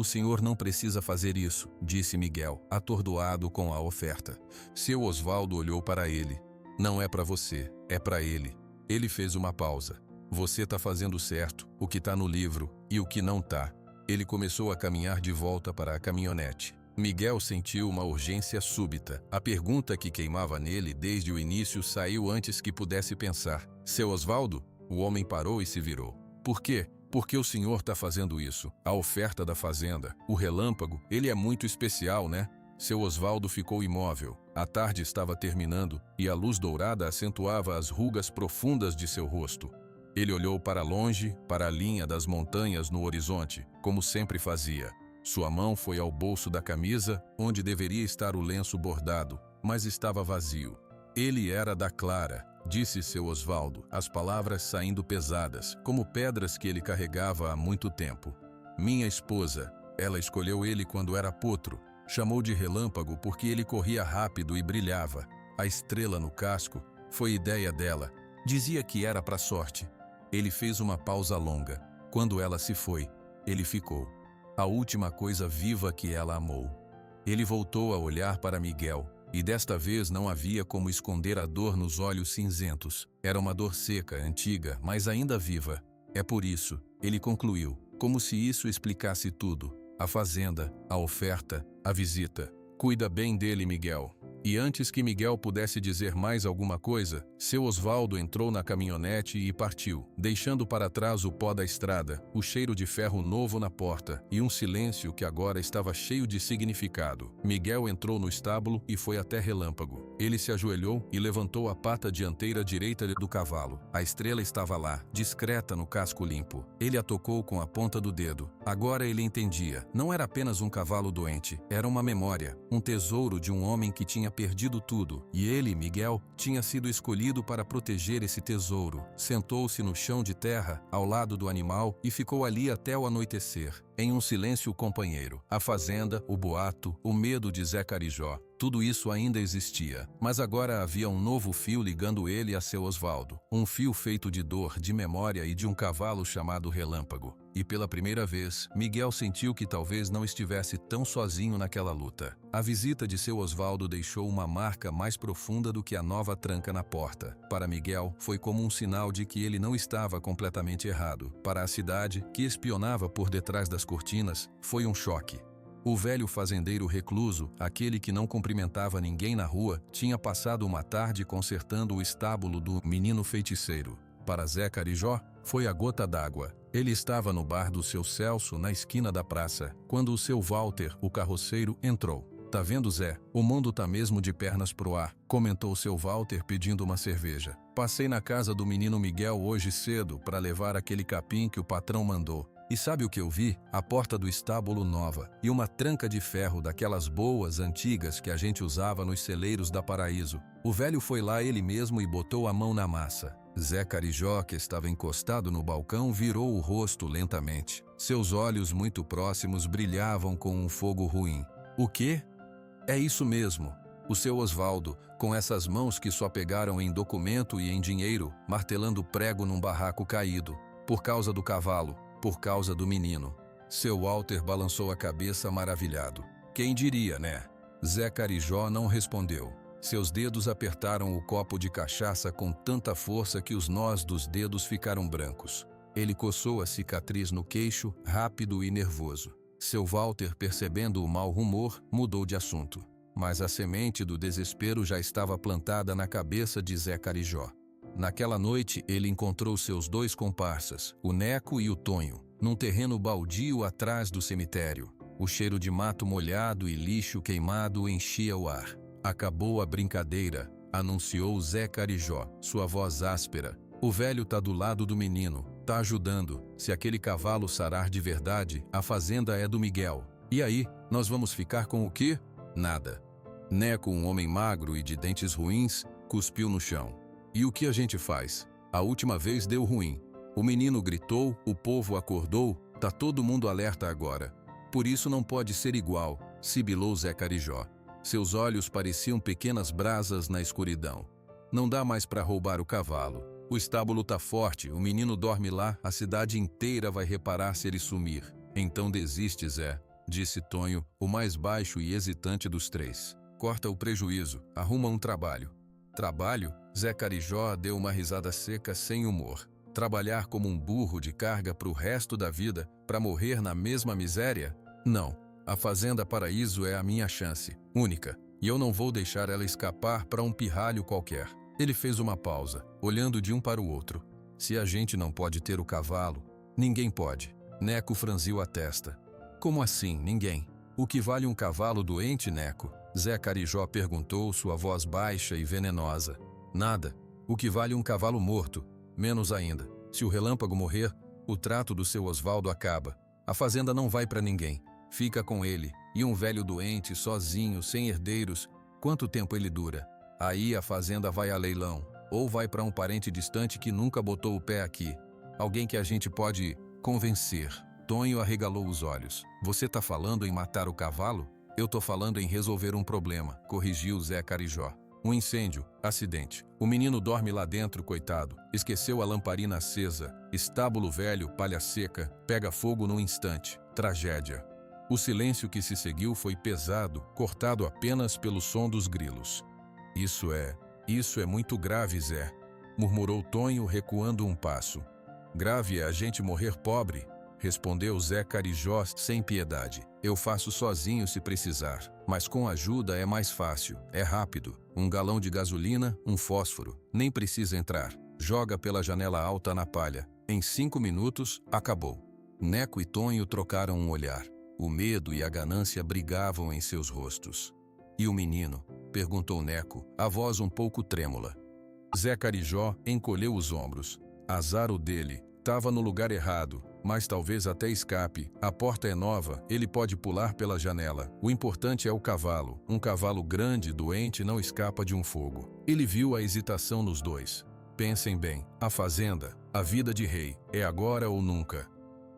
senhor não precisa fazer isso, disse Miguel, atordoado com a oferta. Seu Osvaldo olhou para ele. Não é para você, é para ele. Ele fez uma pausa. Você tá fazendo certo, o que tá no livro, e o que não tá. Ele começou a caminhar de volta para a caminhonete. Miguel sentiu uma urgência súbita. A pergunta que queimava nele desde o início saiu antes que pudesse pensar. Seu Osvaldo? O homem parou e se virou. Por quê? Porque o senhor está fazendo isso? A oferta da fazenda, o relâmpago, ele é muito especial, né? Seu Osvaldo ficou imóvel. A tarde estava terminando e a luz dourada acentuava as rugas profundas de seu rosto. Ele olhou para longe, para a linha das montanhas no horizonte, como sempre fazia. Sua mão foi ao bolso da camisa, onde deveria estar o lenço bordado, mas estava vazio. Ele era da Clara, disse seu Osvaldo, as palavras saindo pesadas, como pedras que ele carregava há muito tempo. Minha esposa. Ela escolheu ele quando era potro. Chamou de relâmpago porque ele corria rápido e brilhava. A estrela no casco foi ideia dela. Dizia que era para sorte. Ele fez uma pausa longa. Quando ela se foi, ele ficou. A última coisa viva que ela amou. Ele voltou a olhar para Miguel. E desta vez não havia como esconder a dor nos olhos cinzentos. Era uma dor seca, antiga, mas ainda viva. É por isso, ele concluiu, como se isso explicasse tudo. A fazenda, a oferta, a visita. Cuida bem dele, Miguel. E antes que Miguel pudesse dizer mais alguma coisa, seu Osvaldo entrou na caminhonete e partiu, deixando para trás o pó da estrada, o cheiro de ferro novo na porta e um silêncio que agora estava cheio de significado. Miguel entrou no estábulo e foi até Relâmpago. Ele se ajoelhou e levantou a pata dianteira direita do cavalo. A estrela estava lá, discreta no casco limpo. Ele a tocou com a ponta do dedo. Agora ele entendia. Não era apenas um cavalo doente, era uma memória, um tesouro de um homem que tinha perdido tudo, e ele, Miguel, tinha sido escolhido para proteger esse tesouro. Sentou-se no chão de terra, ao lado do animal, e ficou ali até o anoitecer, em um silêncio companheiro. A fazenda, o boato, o medo de Zé Carijó. Tudo isso ainda existia, mas agora havia um novo fio ligando ele a seu Osvaldo. Um fio feito de dor, de memória e de um cavalo chamado Relâmpago. E pela primeira vez, Miguel sentiu que talvez não estivesse tão sozinho naquela luta. A visita de seu Osvaldo deixou uma marca mais profunda do que a nova tranca na porta. Para Miguel, foi como um sinal de que ele não estava completamente errado. Para a cidade, que espionava por detrás das cortinas, foi um choque. O velho fazendeiro recluso, aquele que não cumprimentava ninguém na rua, tinha passado uma tarde consertando o estábulo do menino feiticeiro. Para Zé Carijó, foi a gota d'água. Ele estava no bar do seu Celso, na esquina da praça, quando o seu Walter, o carroceiro, entrou. "Tá vendo, Zé? O mundo tá mesmo de pernas pro ar", comentou seu Walter pedindo uma cerveja. "Passei na casa do menino Miguel hoje cedo para levar aquele capim que o patrão mandou. E sabe o que eu vi? A porta do estábulo nova e uma tranca de ferro daquelas boas, antigas que a gente usava nos celeiros da Paraíso. O velho foi lá ele mesmo e botou a mão na massa." Zé Carijó, que estava encostado no balcão, virou o rosto lentamente. Seus olhos muito próximos brilhavam com um fogo ruim. "O quê?" "É isso mesmo. O seu Osvaldo, com essas mãos que só pegaram em documento e em dinheiro, martelando prego num barraco caído. Por causa do cavalo. Por causa do menino." Seu Walter balançou a cabeça maravilhado. "Quem diria, né?" Zé Carijó não respondeu. Seus dedos apertaram o copo de cachaça com tanta força que os nós dos dedos ficaram brancos. Ele coçou a cicatriz no queixo, rápido e nervoso. Seu Walter, percebendo o mau rumor, mudou de assunto. Mas a semente do desespero já estava plantada na cabeça de Zé Carijó. Naquela noite, ele encontrou seus dois comparsas, o Neco e o Tonho, num terreno baldio atrás do cemitério. O cheiro de mato molhado e lixo queimado enchia o ar. "Acabou a brincadeira", anunciou Zé Carijó, sua voz áspera. "O velho tá do lado do menino, tá ajudando. Se aquele cavalo sarar de verdade, a fazenda é do Miguel. E aí, nós vamos ficar com o quê? Nada." Neco, um homem magro e de dentes ruins, cuspiu no chão. "E o que a gente faz? A última vez deu ruim. O menino gritou, o povo acordou, tá todo mundo alerta agora. Por isso não pode ser igual", sibilou Zé Carijó. Seus olhos pareciam pequenas brasas na escuridão. "Não dá mais para roubar o cavalo. O estábulo tá forte, o menino dorme lá, a cidade inteira vai reparar se ele sumir." "Então desiste, Zé", disse Tonho, o mais baixo e hesitante dos três. "Corta o prejuízo, arruma um trabalho." "Trabalho?" Zé Carijó deu uma risada seca sem humor. "Trabalhar como um burro de carga pro resto da vida, para morrer na mesma miséria? Não. A Fazenda Paraíso é a minha chance, única, e eu não vou deixar ela escapar para um pirralho qualquer." Ele fez uma pausa, olhando de um para o outro. "Se a gente não pode ter o cavalo, ninguém pode." Neco franziu a testa. "Como assim, ninguém? O que vale um cavalo doente, Neco?" Zé Carijó perguntou, sua voz baixa e venenosa. "Nada. O que vale um cavalo morto? Menos ainda. Se o Relâmpago morrer, o trato do seu Osvaldo acaba. A fazenda não vai para ninguém. Fica com ele. E um velho doente, sozinho, sem herdeiros, quanto tempo ele dura? Aí a fazenda vai a leilão. Ou vai para um parente distante que nunca botou o pé aqui. Alguém que a gente pode convencer." Tonho arregalou os olhos. "Você tá falando em matar o cavalo?" "Eu tô falando em resolver um problema", corrigiu Zé Carijó. "Um incêndio, acidente. O menino dorme lá dentro, coitado. Esqueceu a lamparina acesa. Estábulo velho, palha seca, pega fogo num instante. Tragédia." O silêncio que se seguiu foi pesado, cortado apenas pelo som dos grilos. Isso é muito grave, Zé", murmurou Tonho, recuando um passo. "Grave é a gente morrer pobre", respondeu Zé Carijó sem piedade. "Eu faço sozinho se precisar, mas com ajuda é mais fácil, é rápido. Um galão de gasolina, um fósforo, nem precisa entrar. Joga pela janela alta na palha. Em 5 minutos, acabou." Neco e Tonho trocaram um olhar. O medo e a ganância brigavam em seus rostos. "E o menino?" perguntou Neco, a voz um pouco trêmula. Zé Carijó encolheu os ombros. "Azar o dele. Tava no lugar errado, mas talvez até escape. A porta é nova, ele pode pular pela janela. O importante é o cavalo. Um cavalo grande, doente, não escapa de um fogo." Ele viu a hesitação nos dois. "Pensem bem, a fazenda, a vida de rei, é agora ou nunca."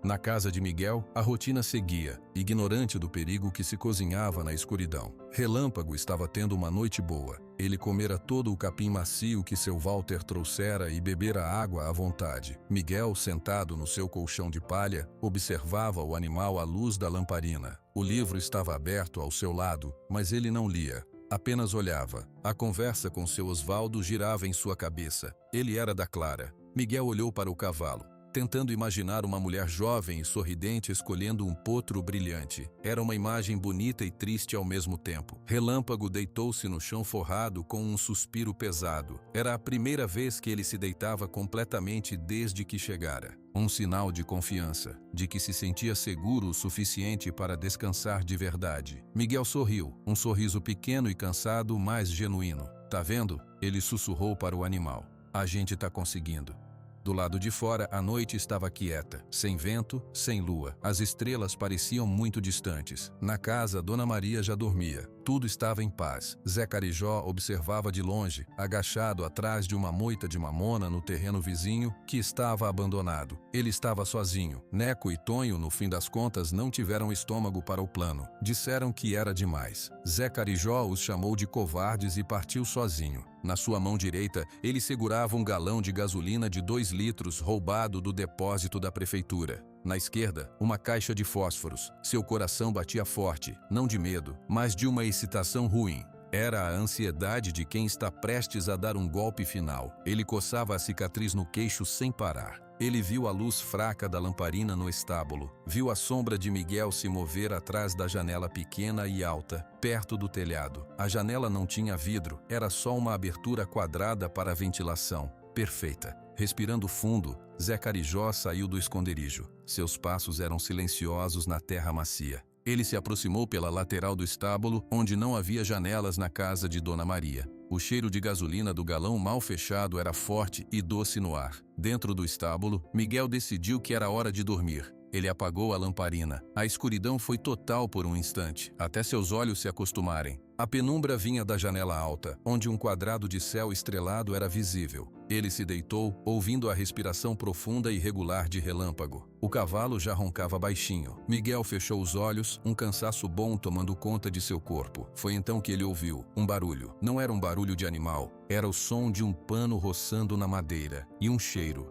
Na casa de Miguel, a rotina seguia, ignorante do perigo que se cozinhava na escuridão. Relâmpago estava tendo uma noite boa. Ele comera todo o capim macio que seu Walter trouxera e bebera água à vontade. Miguel, sentado no seu colchão de palha, observava o animal à luz da lamparina. O livro estava aberto ao seu lado, mas ele não lia. Apenas olhava. A conversa com seu Osvaldo girava em sua cabeça. Ele era da Clara. Miguel olhou para o cavalo, tentando imaginar uma mulher jovem e sorridente escolhendo um potro brilhante. Era uma imagem bonita e triste ao mesmo tempo. Relâmpago deitou-se no chão forrado com um suspiro pesado. Era a primeira vez que ele se deitava completamente desde que chegara. Um sinal de confiança, de que se sentia seguro o suficiente para descansar de verdade. Miguel sorriu, um sorriso pequeno e cansado, mas genuíno. "Tá vendo?" Ele sussurrou para o animal. "A gente tá conseguindo." Do lado de fora, a noite estava quieta, sem vento, sem lua. As estrelas pareciam muito distantes. Na casa, Dona Maria já dormia. Tudo estava em paz. Zé Carijó observava de longe, agachado atrás de uma moita de mamona no terreno vizinho, que estava abandonado. Ele estava sozinho. Neco e Tonho, no fim das contas, não tiveram estômago para o plano. Disseram que era demais. Zé Carijó os chamou de covardes e partiu sozinho. Na sua mão direita, ele segurava um galão de gasolina de 2 litros roubado do depósito da prefeitura. Na esquerda, uma caixa de fósforos. Seu coração batia forte, não de medo, mas de uma excitação ruim. Era a ansiedade de quem está prestes a dar um golpe final. Ele coçava a cicatriz no queixo sem parar. Ele viu a luz fraca da lamparina no estábulo. Viu a sombra de Miguel se mover atrás da janela pequena e alta, perto do telhado. A janela não tinha vidro, era só uma abertura quadrada para a ventilação. Perfeita. Respirando fundo, Zé Carijó saiu do esconderijo. Seus passos eram silenciosos na terra macia. Ele se aproximou pela lateral do estábulo, onde não havia janelas na casa de Dona Maria. O cheiro de gasolina do galão mal fechado era forte e doce no ar. Dentro do estábulo, Miguel decidiu que era hora de dormir. Ele apagou a lamparina. A escuridão foi total por um instante, até seus olhos se acostumarem. A penumbra vinha da janela alta, onde um quadrado de céu estrelado era visível. Ele se deitou, ouvindo a respiração profunda e regular de Relâmpago. O cavalo já roncava baixinho. Miguel fechou os olhos, um cansaço bom tomando conta de seu corpo. Foi então que ele ouviu um barulho. Não era um barulho de animal, era o som de um pano roçando na madeira. E um cheiro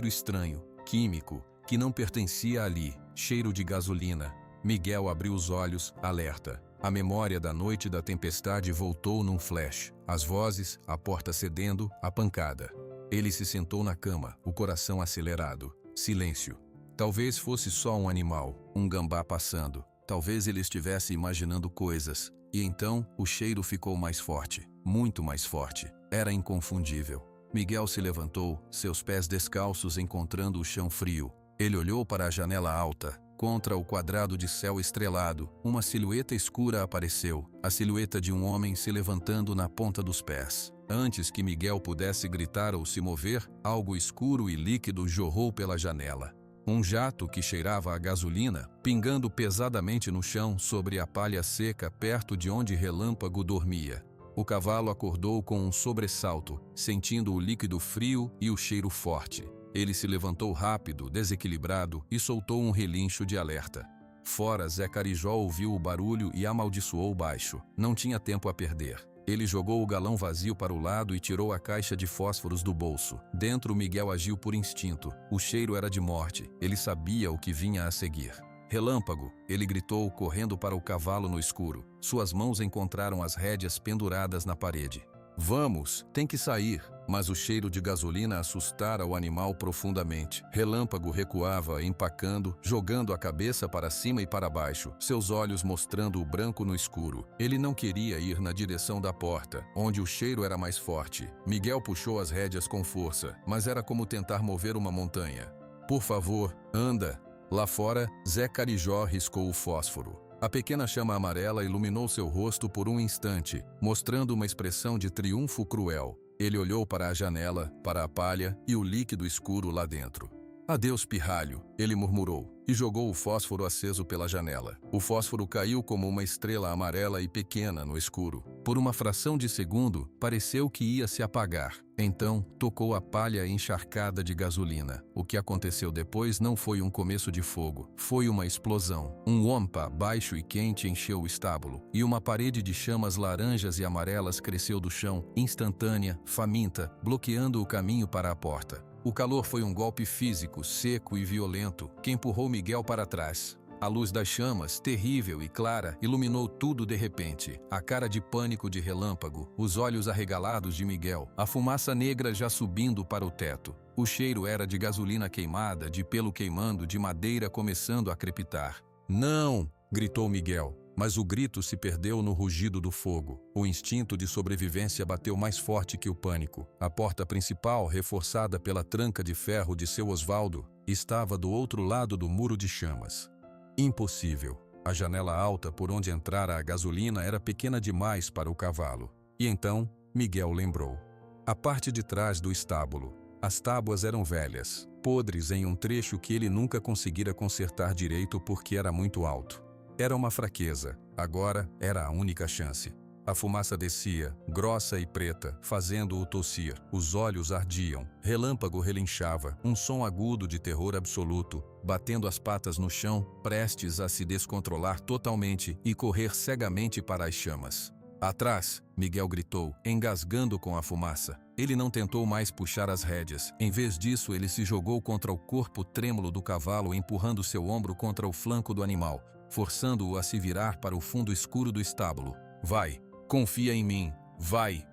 estranho, químico, que não pertencia ali, cheiro de gasolina. Miguel abriu os olhos, alerta. A memória da noite da tempestade voltou num flash. As vozes, a porta cedendo, a pancada. Ele se sentou na cama, o coração acelerado. Silêncio. Talvez fosse só um animal, um gambá passando. Talvez ele estivesse imaginando coisas. E então, o cheiro ficou mais forte, muito mais forte. Era inconfundível. Miguel se levantou, seus pés descalços encontrando o chão frio. Ele olhou para a janela alta. Contra o quadrado de céu estrelado, uma silhueta escura apareceu, a silhueta de um homem se levantando na ponta dos pés. Antes que Miguel pudesse gritar ou se mover, algo escuro e líquido jorrou pela janela. Um jato que cheirava a gasolina, pingando pesadamente no chão sobre a palha seca perto de onde Relâmpago dormia. O cavalo acordou com um sobressalto, sentindo o líquido frio e o cheiro forte. Ele se levantou rápido, desequilibrado, e soltou um relincho de alerta. Fora, Zé Carijó ouviu o barulho e amaldiçoou baixo. Não tinha tempo a perder. Ele jogou o galão vazio para o lado e tirou a caixa de fósforos do bolso. Dentro, Miguel agiu por instinto. O cheiro era de morte. Ele sabia o que vinha a seguir. Relâmpago, ele gritou, correndo para o cavalo no escuro. Suas mãos encontraram as rédeas penduradas na parede. Vamos, tem que sair. Mas o cheiro de gasolina assustara o animal profundamente. Relâmpago recuava, empacando, jogando a cabeça para cima e para baixo, seus olhos mostrando o branco no escuro. Ele não queria ir na direção da porta, onde o cheiro era mais forte. Miguel puxou as rédeas com força, mas era como tentar mover uma montanha. Por favor, anda. Lá fora, Zé Carijó riscou o fósforo. A pequena chama amarela iluminou seu rosto por um instante, mostrando uma expressão de triunfo cruel. Ele olhou para a janela, para a palha e o líquido escuro lá dentro. Adeus, pirralho, ele murmurou, e jogou o fósforo aceso pela janela. O fósforo caiu como uma estrela amarela e pequena no escuro. Por uma fração de segundo, pareceu que ia se apagar. Então, tocou a palha encharcada de gasolina. O que aconteceu depois não foi um começo de fogo, foi uma explosão. Um wampa baixo e quente encheu o estábulo, e uma parede de chamas laranjas e amarelas cresceu do chão, instantânea, faminta, bloqueando o caminho para a porta. O calor foi um golpe físico, seco e violento, que empurrou Miguel para trás. A luz das chamas, terrível e clara, iluminou tudo de repente. A cara de pânico de Relâmpago, os olhos arregalados de Miguel, a fumaça negra já subindo para o teto. O cheiro era de gasolina queimada, de pelo queimando, de madeira começando a crepitar. "Não!" gritou Miguel. Mas o grito se perdeu no rugido do fogo. O instinto de sobrevivência bateu mais forte que o pânico. A porta principal, reforçada pela tranca de ferro de seu Osvaldo, estava do outro lado do muro de chamas. Impossível. A janela alta por onde entrara a gasolina era pequena demais para o cavalo. E então, Miguel lembrou. A parte de trás do estábulo. As tábuas eram velhas, podres em um trecho que ele nunca conseguira consertar direito porque era muito alto. Era uma fraqueza, agora era a única chance. A fumaça descia, grossa e preta, fazendo-o tossir. Os olhos ardiam, Relâmpago relinchava, um som agudo de terror absoluto, batendo as patas no chão, prestes a se descontrolar totalmente e correr cegamente para as chamas. "Atrás!" Miguel gritou, engasgando com a fumaça. Ele não tentou mais puxar as rédeas. Em vez disso, ele se jogou contra o corpo trêmulo do cavalo, empurrando seu ombro contra o flanco do animal, forçando-o a se virar para o fundo escuro do estábulo. "Vai! Confia em mim! Vai!"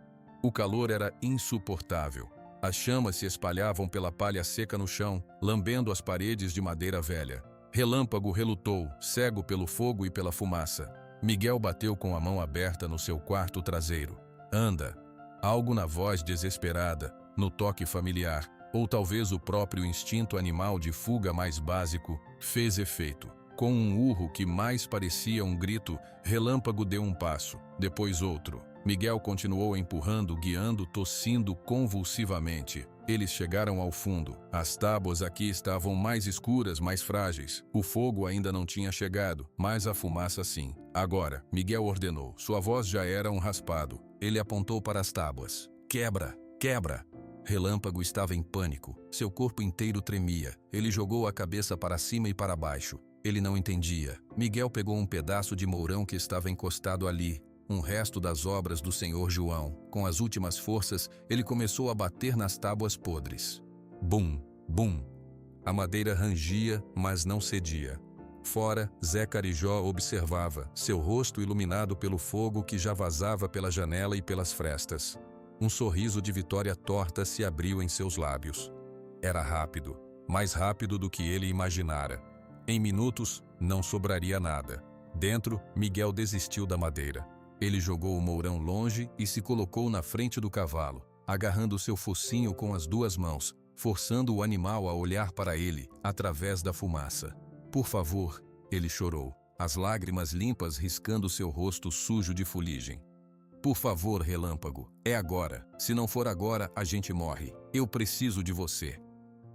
O calor era insuportável. As chamas se espalhavam pela palha seca no chão, lambendo as paredes de madeira velha. Relâmpago relutou, cego pelo fogo e pela fumaça. Miguel bateu com a mão aberta no seu quarto traseiro. "Anda!" Algo na voz desesperada, no toque familiar, ou talvez o próprio instinto animal de fuga mais básico, fez efeito. Com um urro que mais parecia um grito, Relâmpago deu um passo, depois outro. Miguel continuou empurrando, guiando, tossindo convulsivamente. Eles chegaram ao fundo. As tábuas aqui estavam mais escuras, mais frágeis. O fogo ainda não tinha chegado, mas a fumaça sim. "Agora!" Miguel ordenou. Sua voz já era um raspado. Ele apontou para as tábuas. "Quebra! Quebra!" Relâmpago estava em pânico. Seu corpo inteiro tremia. Ele jogou a cabeça para cima e para baixo. Ele não entendia. Miguel pegou um pedaço de mourão que estava encostado ali, um resto das obras do senhor João. Com as últimas forças, ele começou a bater nas tábuas podres. Bum, bum. A madeira rangia, mas não cedia. Fora, Zé Carijó observava, seu rosto iluminado pelo fogo que já vazava pela janela e pelas frestas. Um sorriso de vitória torta se abriu em seus lábios. Era rápido, mais rápido do que ele imaginara. Em minutos, não sobraria nada. Dentro, Miguel desistiu da madeira. Ele jogou o mourão longe e se colocou na frente do cavalo, agarrando seu focinho com as duas mãos, forçando o animal a olhar para ele, através da fumaça. "Por favor!" ele chorou, as lágrimas limpas riscando seu rosto sujo de fuligem. "Por favor, Relâmpago, é agora. Se não for agora, a gente morre. Eu preciso de você."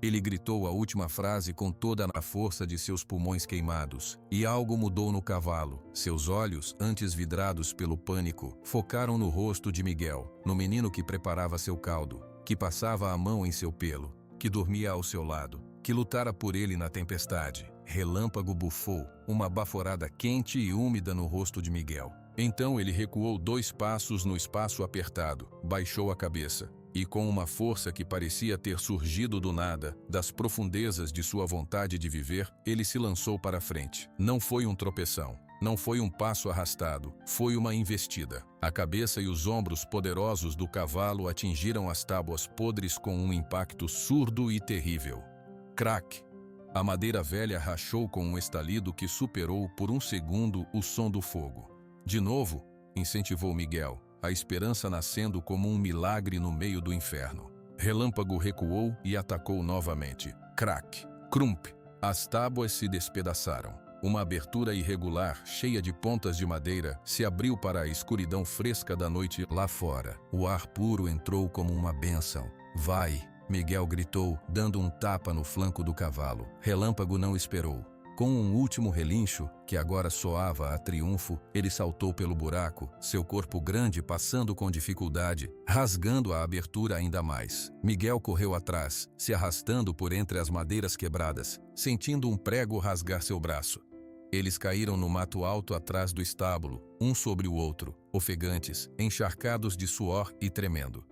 Ele gritou a última frase com toda a força de seus pulmões queimados, e algo mudou no cavalo. Seus olhos, antes vidrados pelo pânico, focaram no rosto de Miguel, no menino que preparava seu caldo, que passava a mão em seu pelo, que dormia ao seu lado, que lutara por ele na tempestade. Relâmpago bufou, uma baforada quente e úmida no rosto de Miguel. Então ele recuou 2 passos no espaço apertado, baixou a cabeça, e com uma força que parecia ter surgido do nada, das profundezas de sua vontade de viver, ele se lançou para a frente. Não foi um tropeção, não foi um passo arrastado, foi uma investida. A cabeça e os ombros poderosos do cavalo atingiram as tábuas podres com um impacto surdo e terrível. Crack! A madeira velha rachou com um estalido que superou por um segundo o som do fogo. "De novo?" incentivou Miguel, a esperança nascendo como um milagre no meio do inferno. Relâmpago recuou e atacou novamente. Crack! Crump! As tábuas se despedaçaram. Uma abertura irregular, cheia de pontas de madeira, se abriu para a escuridão fresca da noite lá fora. O ar puro entrou como uma bênção. "Vai!" Miguel gritou, dando um tapa no flanco do cavalo. Relâmpago não esperou. Com um último relincho, que agora soava a triunfo, ele saltou pelo buraco, seu corpo grande passando com dificuldade, rasgando a abertura ainda mais. Miguel correu atrás, se arrastando por entre as madeiras quebradas, sentindo um prego rasgar seu braço. Eles caíram no mato alto atrás do estábulo, um sobre o outro, ofegantes, encharcados de suor e tremendo.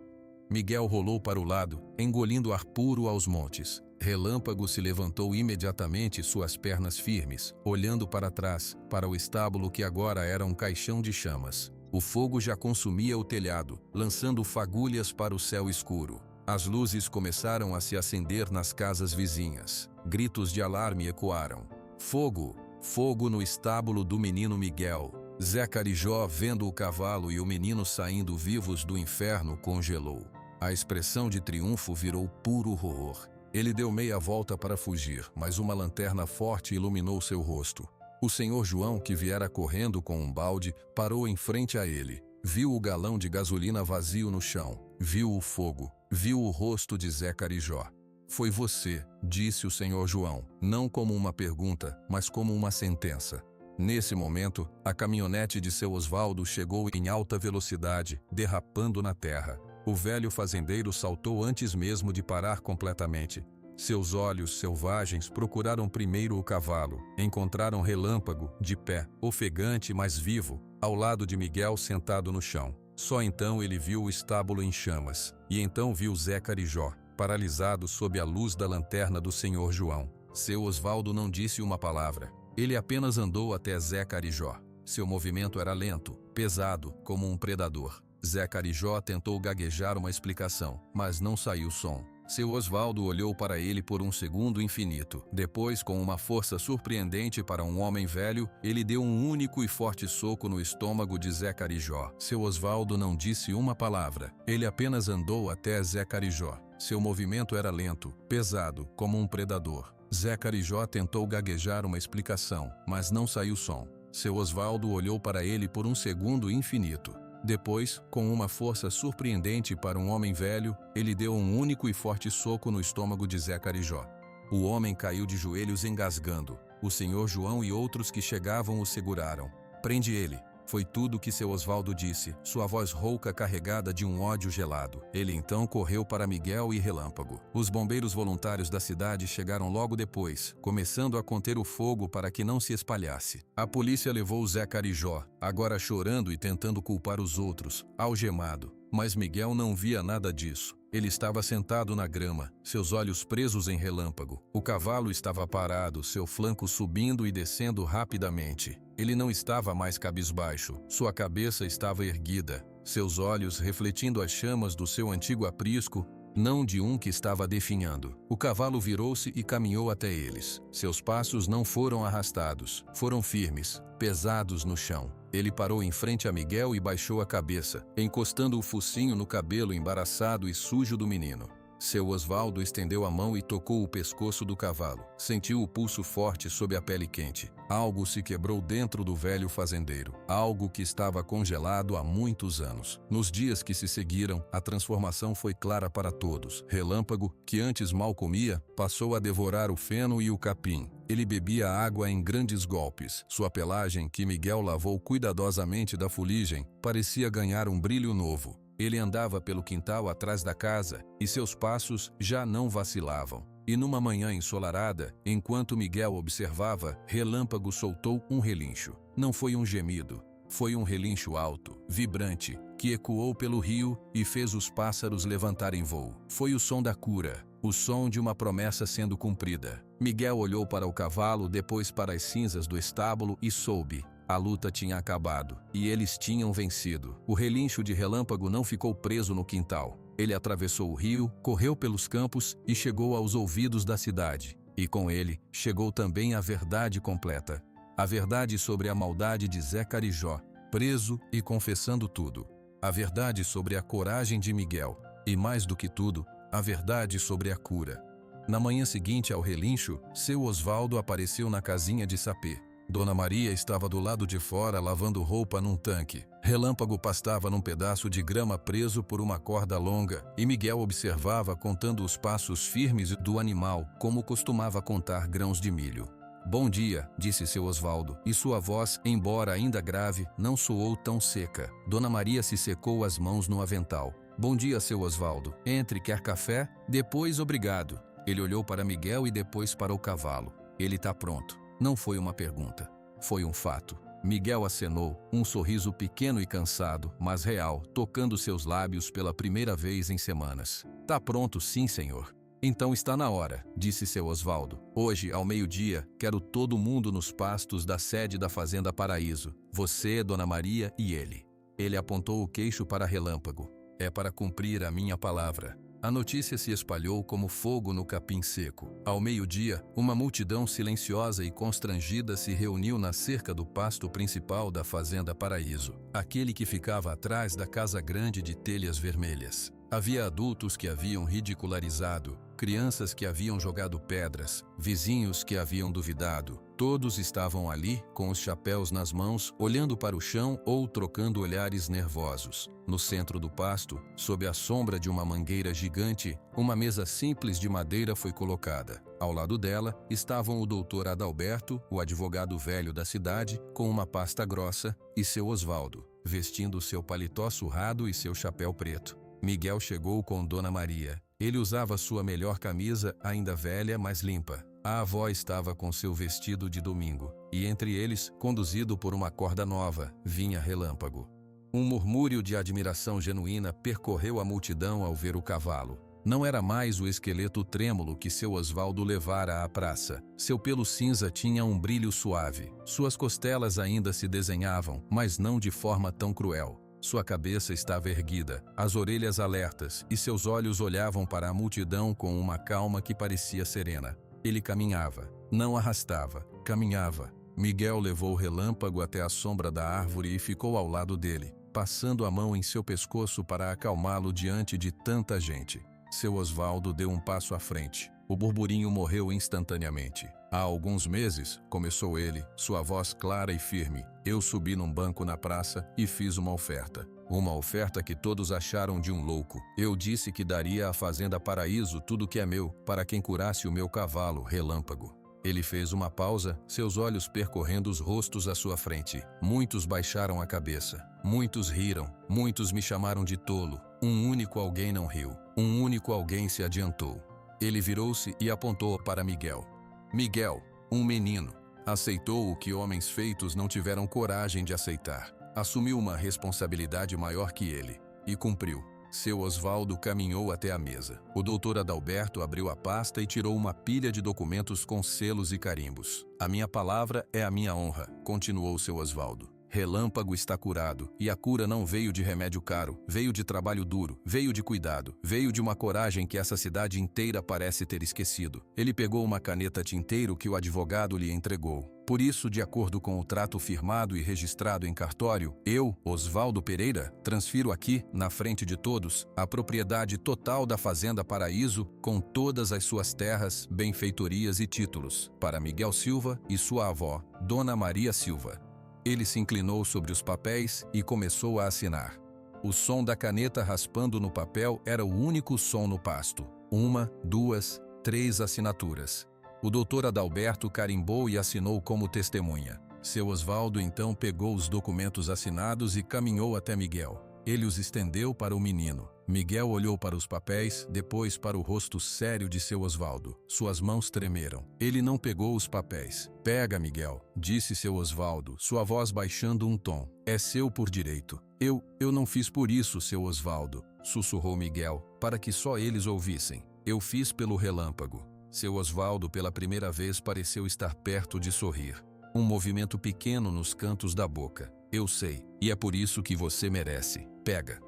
Miguel rolou para o lado, engolindo ar puro aos montes. Relâmpago se levantou imediatamente, suas pernas firmes, olhando para trás, para o estábulo que agora era um caixão de chamas. O fogo já consumia o telhado, lançando fagulhas para o céu escuro. As luzes começaram a se acender nas casas vizinhas. Gritos de alarme ecoaram. Fogo! Fogo no estábulo do menino Miguel. Zé Carijó, vendo o cavalo e o menino saindo vivos do inferno, congelou. A expressão de triunfo virou puro horror. Ele deu meia volta para fugir, mas uma lanterna forte iluminou seu rosto. O senhor João, que viera correndo com um balde, parou em frente a ele. Viu o galão de gasolina vazio no chão. Viu o fogo. Viu o rosto de Zé Carijó. Foi você, disse o senhor João, não como uma pergunta, mas como uma sentença. Nesse momento, a caminhonete de seu Osvaldo chegou em alta velocidade, derrapando na terra. O velho fazendeiro saltou antes mesmo de parar completamente. Seus olhos selvagens procuraram primeiro o cavalo. Encontraram Relâmpago, de pé, ofegante mas vivo, ao lado de Miguel sentado no chão. Só então ele viu o estábulo em chamas. E então viu Zé Carijó, paralisado sob a luz da lanterna do senhor João. Seu Osvaldo não disse uma palavra. Ele apenas andou até Zé Carijó. Seu movimento era lento, pesado, como um predador. Zé Carijó tentou gaguejar uma explicação, mas não saiu som. Seu Osvaldo olhou para ele por um segundo infinito. Depois, com uma força surpreendente para um homem velho, ele deu um único e forte soco no estômago de Zé Carijó. Seu Osvaldo não disse uma palavra. Ele apenas andou até Zé Carijó. Seu movimento era lento, pesado, como um predador. Zé Carijó tentou gaguejar uma explicação, mas não saiu som. Seu Osvaldo olhou para ele por um segundo infinito. Depois, com uma força surpreendente para um homem velho, ele deu um único e forte soco no estômago de Zé Carijó. O homem caiu de joelhos engasgando. O senhor João e outros que chegavam o seguraram. "Prende ele." Foi tudo que seu Osvaldo disse, sua voz rouca carregada de um ódio gelado. Ele então correu para Miguel e Relâmpago. Os bombeiros voluntários da cidade chegaram logo depois, começando a conter o fogo para que não se espalhasse. A polícia levou Zé Carijó, agora chorando e tentando culpar os outros, algemado. Mas Miguel não via nada disso. Ele estava sentado na grama, seus olhos presos em Relâmpago. O cavalo estava parado, seu flanco subindo e descendo rapidamente. Ele não estava mais cabisbaixo, sua cabeça estava erguida, seus olhos refletindo as chamas do seu antigo aprisco, não de um que estava definhando. O cavalo virou-se e caminhou até eles. Seus passos não foram arrastados, foram firmes, pesados no chão. Ele parou em frente a Miguel e baixou a cabeça, encostando o focinho no cabelo embaraçado e sujo do menino. Seu Osvaldo estendeu a mão e tocou o pescoço do cavalo. Sentiu o pulso forte sob a pele quente. Algo se quebrou dentro do velho fazendeiro. Algo que estava congelado há muitos anos. Nos dias que se seguiram, a transformação foi clara para todos. Relâmpago, que antes mal comia, passou a devorar o feno e o capim. Ele bebia água em grandes golpes. Sua pelagem, que Miguel lavou cuidadosamente da fuligem, parecia ganhar um brilho novo. Ele andava pelo quintal atrás da casa e seus passos já não vacilavam. E numa manhã ensolarada, enquanto Miguel observava, Relâmpago soltou um relincho. Não foi um gemido, foi um relincho alto, vibrante, que ecoou pelo rio e fez os pássaros levantarem voo. Foi o som da cura, o som de uma promessa sendo cumprida. Miguel olhou para o cavalo, depois para as cinzas do estábulo e soube. A luta tinha acabado, e eles tinham vencido. O relincho de Relâmpago não ficou preso no quintal. Ele atravessou o rio, correu pelos campos e chegou aos ouvidos da cidade. E com ele, chegou também a verdade completa. A verdade sobre a maldade de Zé Carijó, preso e confessando tudo. A verdade sobre a coragem de Miguel. E mais do que tudo, a verdade sobre a cura. Na manhã seguinte ao relincho, seu Osvaldo apareceu na casinha de sapê. Dona Maria estava do lado de fora lavando roupa num tanque. Relâmpago pastava num pedaço de grama preso por uma corda longa, e Miguel observava contando os passos firmes do animal, como costumava contar grãos de milho. "Bom dia", disse seu Osvaldo, e sua voz, embora ainda grave, não soou tão seca. Dona Maria se secou as mãos no avental. "Bom dia, seu Osvaldo. Entre, quer café? Depois, obrigado." Ele olhou para Miguel e depois para o cavalo. "Ele está pronto." Não foi uma pergunta, foi um fato. Miguel acenou, um sorriso pequeno e cansado, mas real, tocando seus lábios pela primeira vez em semanas. "Tá pronto, sim, senhor." "Então está na hora", disse seu Osvaldo. "Hoje, ao meio-dia, quero todo mundo nos pastos da sede da Fazenda Paraíso. Você, Dona Maria e ele." Ele apontou o queixo para Relâmpago. "É para cumprir a minha palavra." A notícia se espalhou como fogo no capim seco. Ao meio-dia, uma multidão silenciosa e constrangida se reuniu na cerca do pasto principal da Fazenda Paraíso, aquele que ficava atrás da casa grande de telhas vermelhas. Havia adultos que haviam ridicularizado, crianças que haviam jogado pedras, vizinhos que haviam duvidado. Todos estavam ali, com os chapéus nas mãos, olhando para o chão ou trocando olhares nervosos. No centro do pasto, sob a sombra de uma mangueira gigante, uma mesa simples de madeira foi colocada. Ao lado dela, estavam o doutor Adalberto, o advogado velho da cidade, com uma pasta grossa, e seu Osvaldo, vestindo seu paletó surrado e seu chapéu preto. Miguel chegou com Dona Maria. Ele usava sua melhor camisa, ainda velha, mas limpa. A avó estava com seu vestido de domingo, e entre eles, conduzido por uma corda nova, vinha Relâmpago. Um murmúrio de admiração genuína percorreu a multidão ao ver o cavalo. Não era mais o esqueleto trêmulo que seu Osvaldo levara à praça. Seu pelo cinza tinha um brilho suave. Suas costelas ainda se desenhavam, mas não de forma tão cruel. Sua cabeça estava erguida, as orelhas alertas, e seus olhos olhavam para a multidão com uma calma que parecia serena. Ele caminhava, não arrastava, caminhava. Miguel levou o Relâmpago até a sombra da árvore e ficou ao lado dele, passando a mão em seu pescoço para acalmá-lo diante de tanta gente. Seu Osvaldo deu um passo à frente. O burburinho morreu instantaneamente. "Há alguns meses", começou ele, sua voz clara e firme, "eu subi num banco na praça e fiz uma oferta. Uma oferta que todos acharam de um louco. Eu disse que daria à Fazenda Paraíso tudo que é meu, para quem curasse o meu cavalo, Relâmpago." Ele fez uma pausa, seus olhos percorrendo os rostos à sua frente. Muitos baixaram a cabeça. Muitos riram. Muitos me chamaram de tolo. Um único alguém não riu. Um único alguém se adiantou. Ele virou-se e apontou para Miguel. Miguel, um menino, aceitou o que homens feitos não tiveram coragem de aceitar. Assumiu uma responsabilidade maior que ele e cumpriu. Seu Osvaldo caminhou até a mesa. O doutor Adalberto abriu a pasta e tirou uma pilha de documentos com selos e carimbos. "A minha palavra é a minha honra", continuou seu Osvaldo. "Relâmpago está curado, e a cura não veio de remédio caro, veio de trabalho duro, veio de cuidado, veio de uma coragem que essa cidade inteira parece ter esquecido." Ele pegou uma caneta tinteiro que o advogado lhe entregou. "Por isso, de acordo com o trato firmado e registrado em cartório, eu, Osvaldo Pereira, transfiro aqui, na frente de todos, a propriedade total da Fazenda Paraíso, com todas as suas terras, benfeitorias e títulos, para Miguel Silva e sua avó, Dona Maria Silva." Ele se inclinou sobre os papéis e começou a assinar. O som da caneta raspando no papel era o único som no pasto. 1, 2, 3 assinaturas. O doutor Adalberto carimbou e assinou como testemunha. Seu Osvaldo então pegou os documentos assinados e caminhou até Miguel. Ele os estendeu para o menino. Miguel olhou para os papéis, depois para o rosto sério de seu Osvaldo. Suas mãos tremeram. Ele não pegou os papéis. "Pega, Miguel", disse seu Osvaldo, sua voz baixando um tom. "É seu por direito." Eu não fiz por isso, seu Osvaldo", sussurrou Miguel, para que só eles ouvissem. "Eu fiz pelo Relâmpago." Seu Osvaldo pela primeira vez pareceu estar perto de sorrir. Um movimento pequeno nos cantos da boca. "Eu sei, e é por isso que você merece. Pega."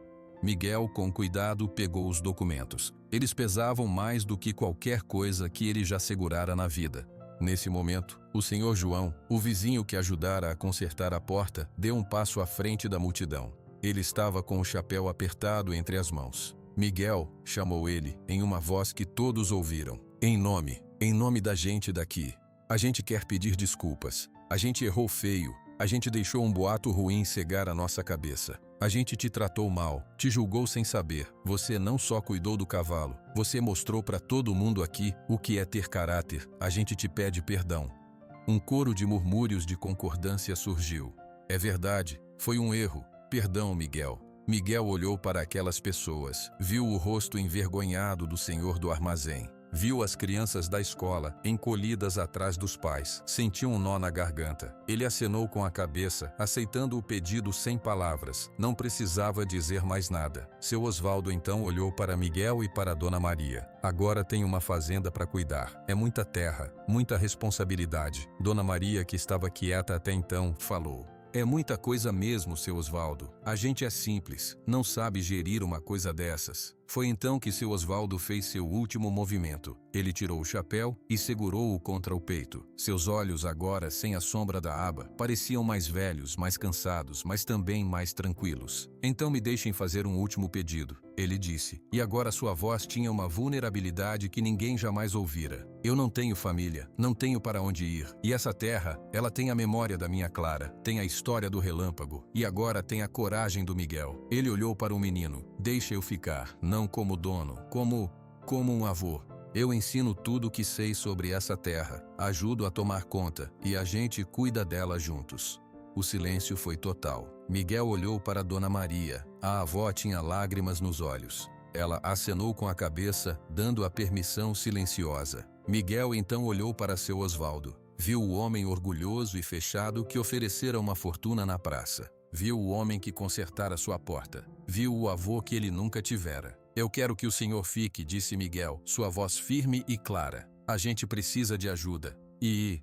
Miguel, com cuidado, pegou os documentos. Eles pesavam mais do que qualquer coisa que ele já segurara na vida. Nesse momento, o senhor João, o vizinho que ajudara a consertar a porta, deu um passo à frente da multidão. Ele estava com o chapéu apertado entre as mãos. "Miguel", chamou ele, em uma voz que todos ouviram. Em nome da gente daqui, a gente quer pedir desculpas. A gente errou feio. A gente deixou um boato ruim cegar a nossa cabeça. A gente te tratou mal, te julgou sem saber. Você não só cuidou do cavalo, você mostrou para todo mundo aqui o que é ter caráter. A gente te pede perdão." Um coro de murmúrios de concordância surgiu. "É verdade, foi um erro. Perdão, Miguel." Miguel olhou para aquelas pessoas, viu o rosto envergonhado do senhor do armazém. Viu as crianças da escola, encolhidas atrás dos pais. Sentiu um nó na garganta. Ele acenou com a cabeça, aceitando o pedido sem palavras. Não precisava dizer mais nada. Seu Osvaldo então olhou para Miguel e para Dona Maria. "Agora tem uma fazenda para cuidar. É muita terra, muita responsabilidade." Dona Maria, que estava quieta até então, falou: "É muita coisa mesmo, seu Osvaldo. A gente é simples, não sabe gerir uma coisa dessas." Foi então que seu Osvaldo fez seu último movimento. Ele tirou o chapéu e segurou-o contra o peito. Seus olhos, agora sem a sombra da aba, pareciam mais velhos, mais cansados, mas também mais tranquilos. "Então me deixem fazer um último pedido," ele disse. E agora sua voz tinha uma vulnerabilidade que ninguém jamais ouvira. "Eu não tenho família, não tenho para onde ir. E essa terra, ela tem a memória da minha Clara, tem a história do relâmpago, e agora tem a coragem do Miguel." Ele olhou para o menino. "Deixa eu ficar, não como dono, como um avô. Eu ensino tudo o que sei sobre essa terra, ajudo a tomar conta, e a gente cuida dela juntos." O silêncio foi total. Miguel olhou para Dona Maria. A avó tinha lágrimas nos olhos. Ela acenou com a cabeça, dando a permissão silenciosa. Miguel então olhou para seu Osvaldo. Viu o homem orgulhoso e fechado que oferecera uma fortuna na praça. Viu o homem que consertara sua porta. Viu o avô que ele nunca tivera. "Eu quero que o senhor fique," disse Miguel, sua voz firme e clara. "A gente precisa de ajuda. E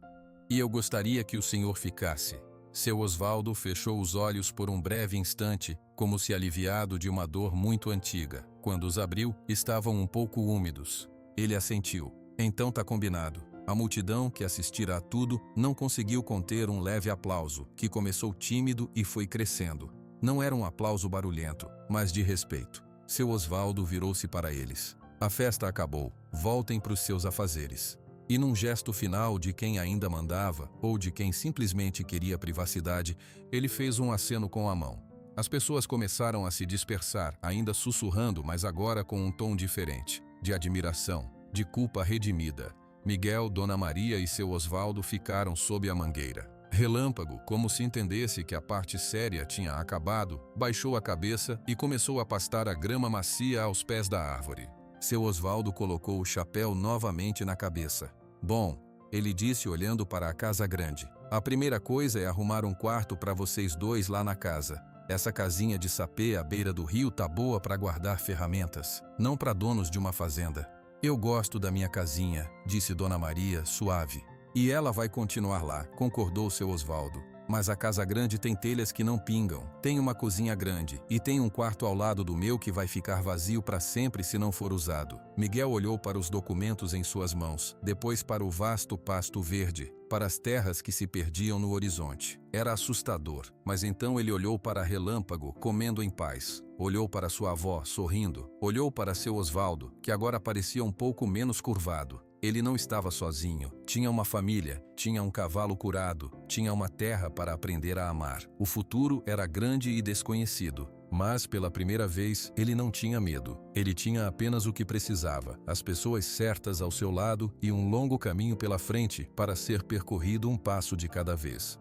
eu gostaria que o senhor ficasse." Seu Osvaldo fechou os olhos por um breve instante, como se aliviado de uma dor muito antiga. Quando os abriu, estavam um pouco úmidos. Ele assentiu. "Então tá combinado." A multidão, que assistira a tudo, não conseguiu conter um leve aplauso, que começou tímido e foi crescendo. Não era um aplauso barulhento, mas de respeito. Seu Osvaldo virou-se para eles. "A festa acabou. Voltem para os seus afazeres." E num gesto final de quem ainda mandava, ou de quem simplesmente queria privacidade, ele fez um aceno com a mão. As pessoas começaram a se dispersar, ainda sussurrando, mas agora com um tom diferente, de admiração, de culpa redimida. Miguel, Dona Maria e seu Osvaldo ficaram sob a mangueira. Relâmpago, como se entendesse que a parte séria tinha acabado, baixou a cabeça e começou a pastar a grama macia aos pés da árvore. Seu Osvaldo colocou o chapéu novamente na cabeça. "Bom," ele disse olhando para a casa grande. "A primeira coisa é arrumar um quarto para vocês dois lá na casa. Essa casinha de sapê à beira do rio tá boa para guardar ferramentas, não para donos de uma fazenda." "Eu gosto da minha casinha," disse Dona Maria, suave. "E ela vai continuar lá," concordou seu Osvaldo. "Mas a casa grande tem telhas que não pingam, tem uma cozinha grande, e tem um quarto ao lado do meu que vai ficar vazio para sempre se não for usado." Miguel olhou para os documentos em suas mãos, depois para o vasto pasto verde, para as terras que se perdiam no horizonte. Era assustador, mas então ele olhou para Relâmpago, comendo em paz. Olhou para sua avó, sorrindo. Olhou para seu Osvaldo, que agora parecia um pouco menos curvado. Ele não estava sozinho. Tinha uma família, tinha um cavalo curado, tinha uma terra para aprender a amar. O futuro era grande e desconhecido. Mas, pela primeira vez, ele não tinha medo. Ele tinha apenas o que precisava, as pessoas certas ao seu lado e um longo caminho pela frente para ser percorrido um passo de cada vez.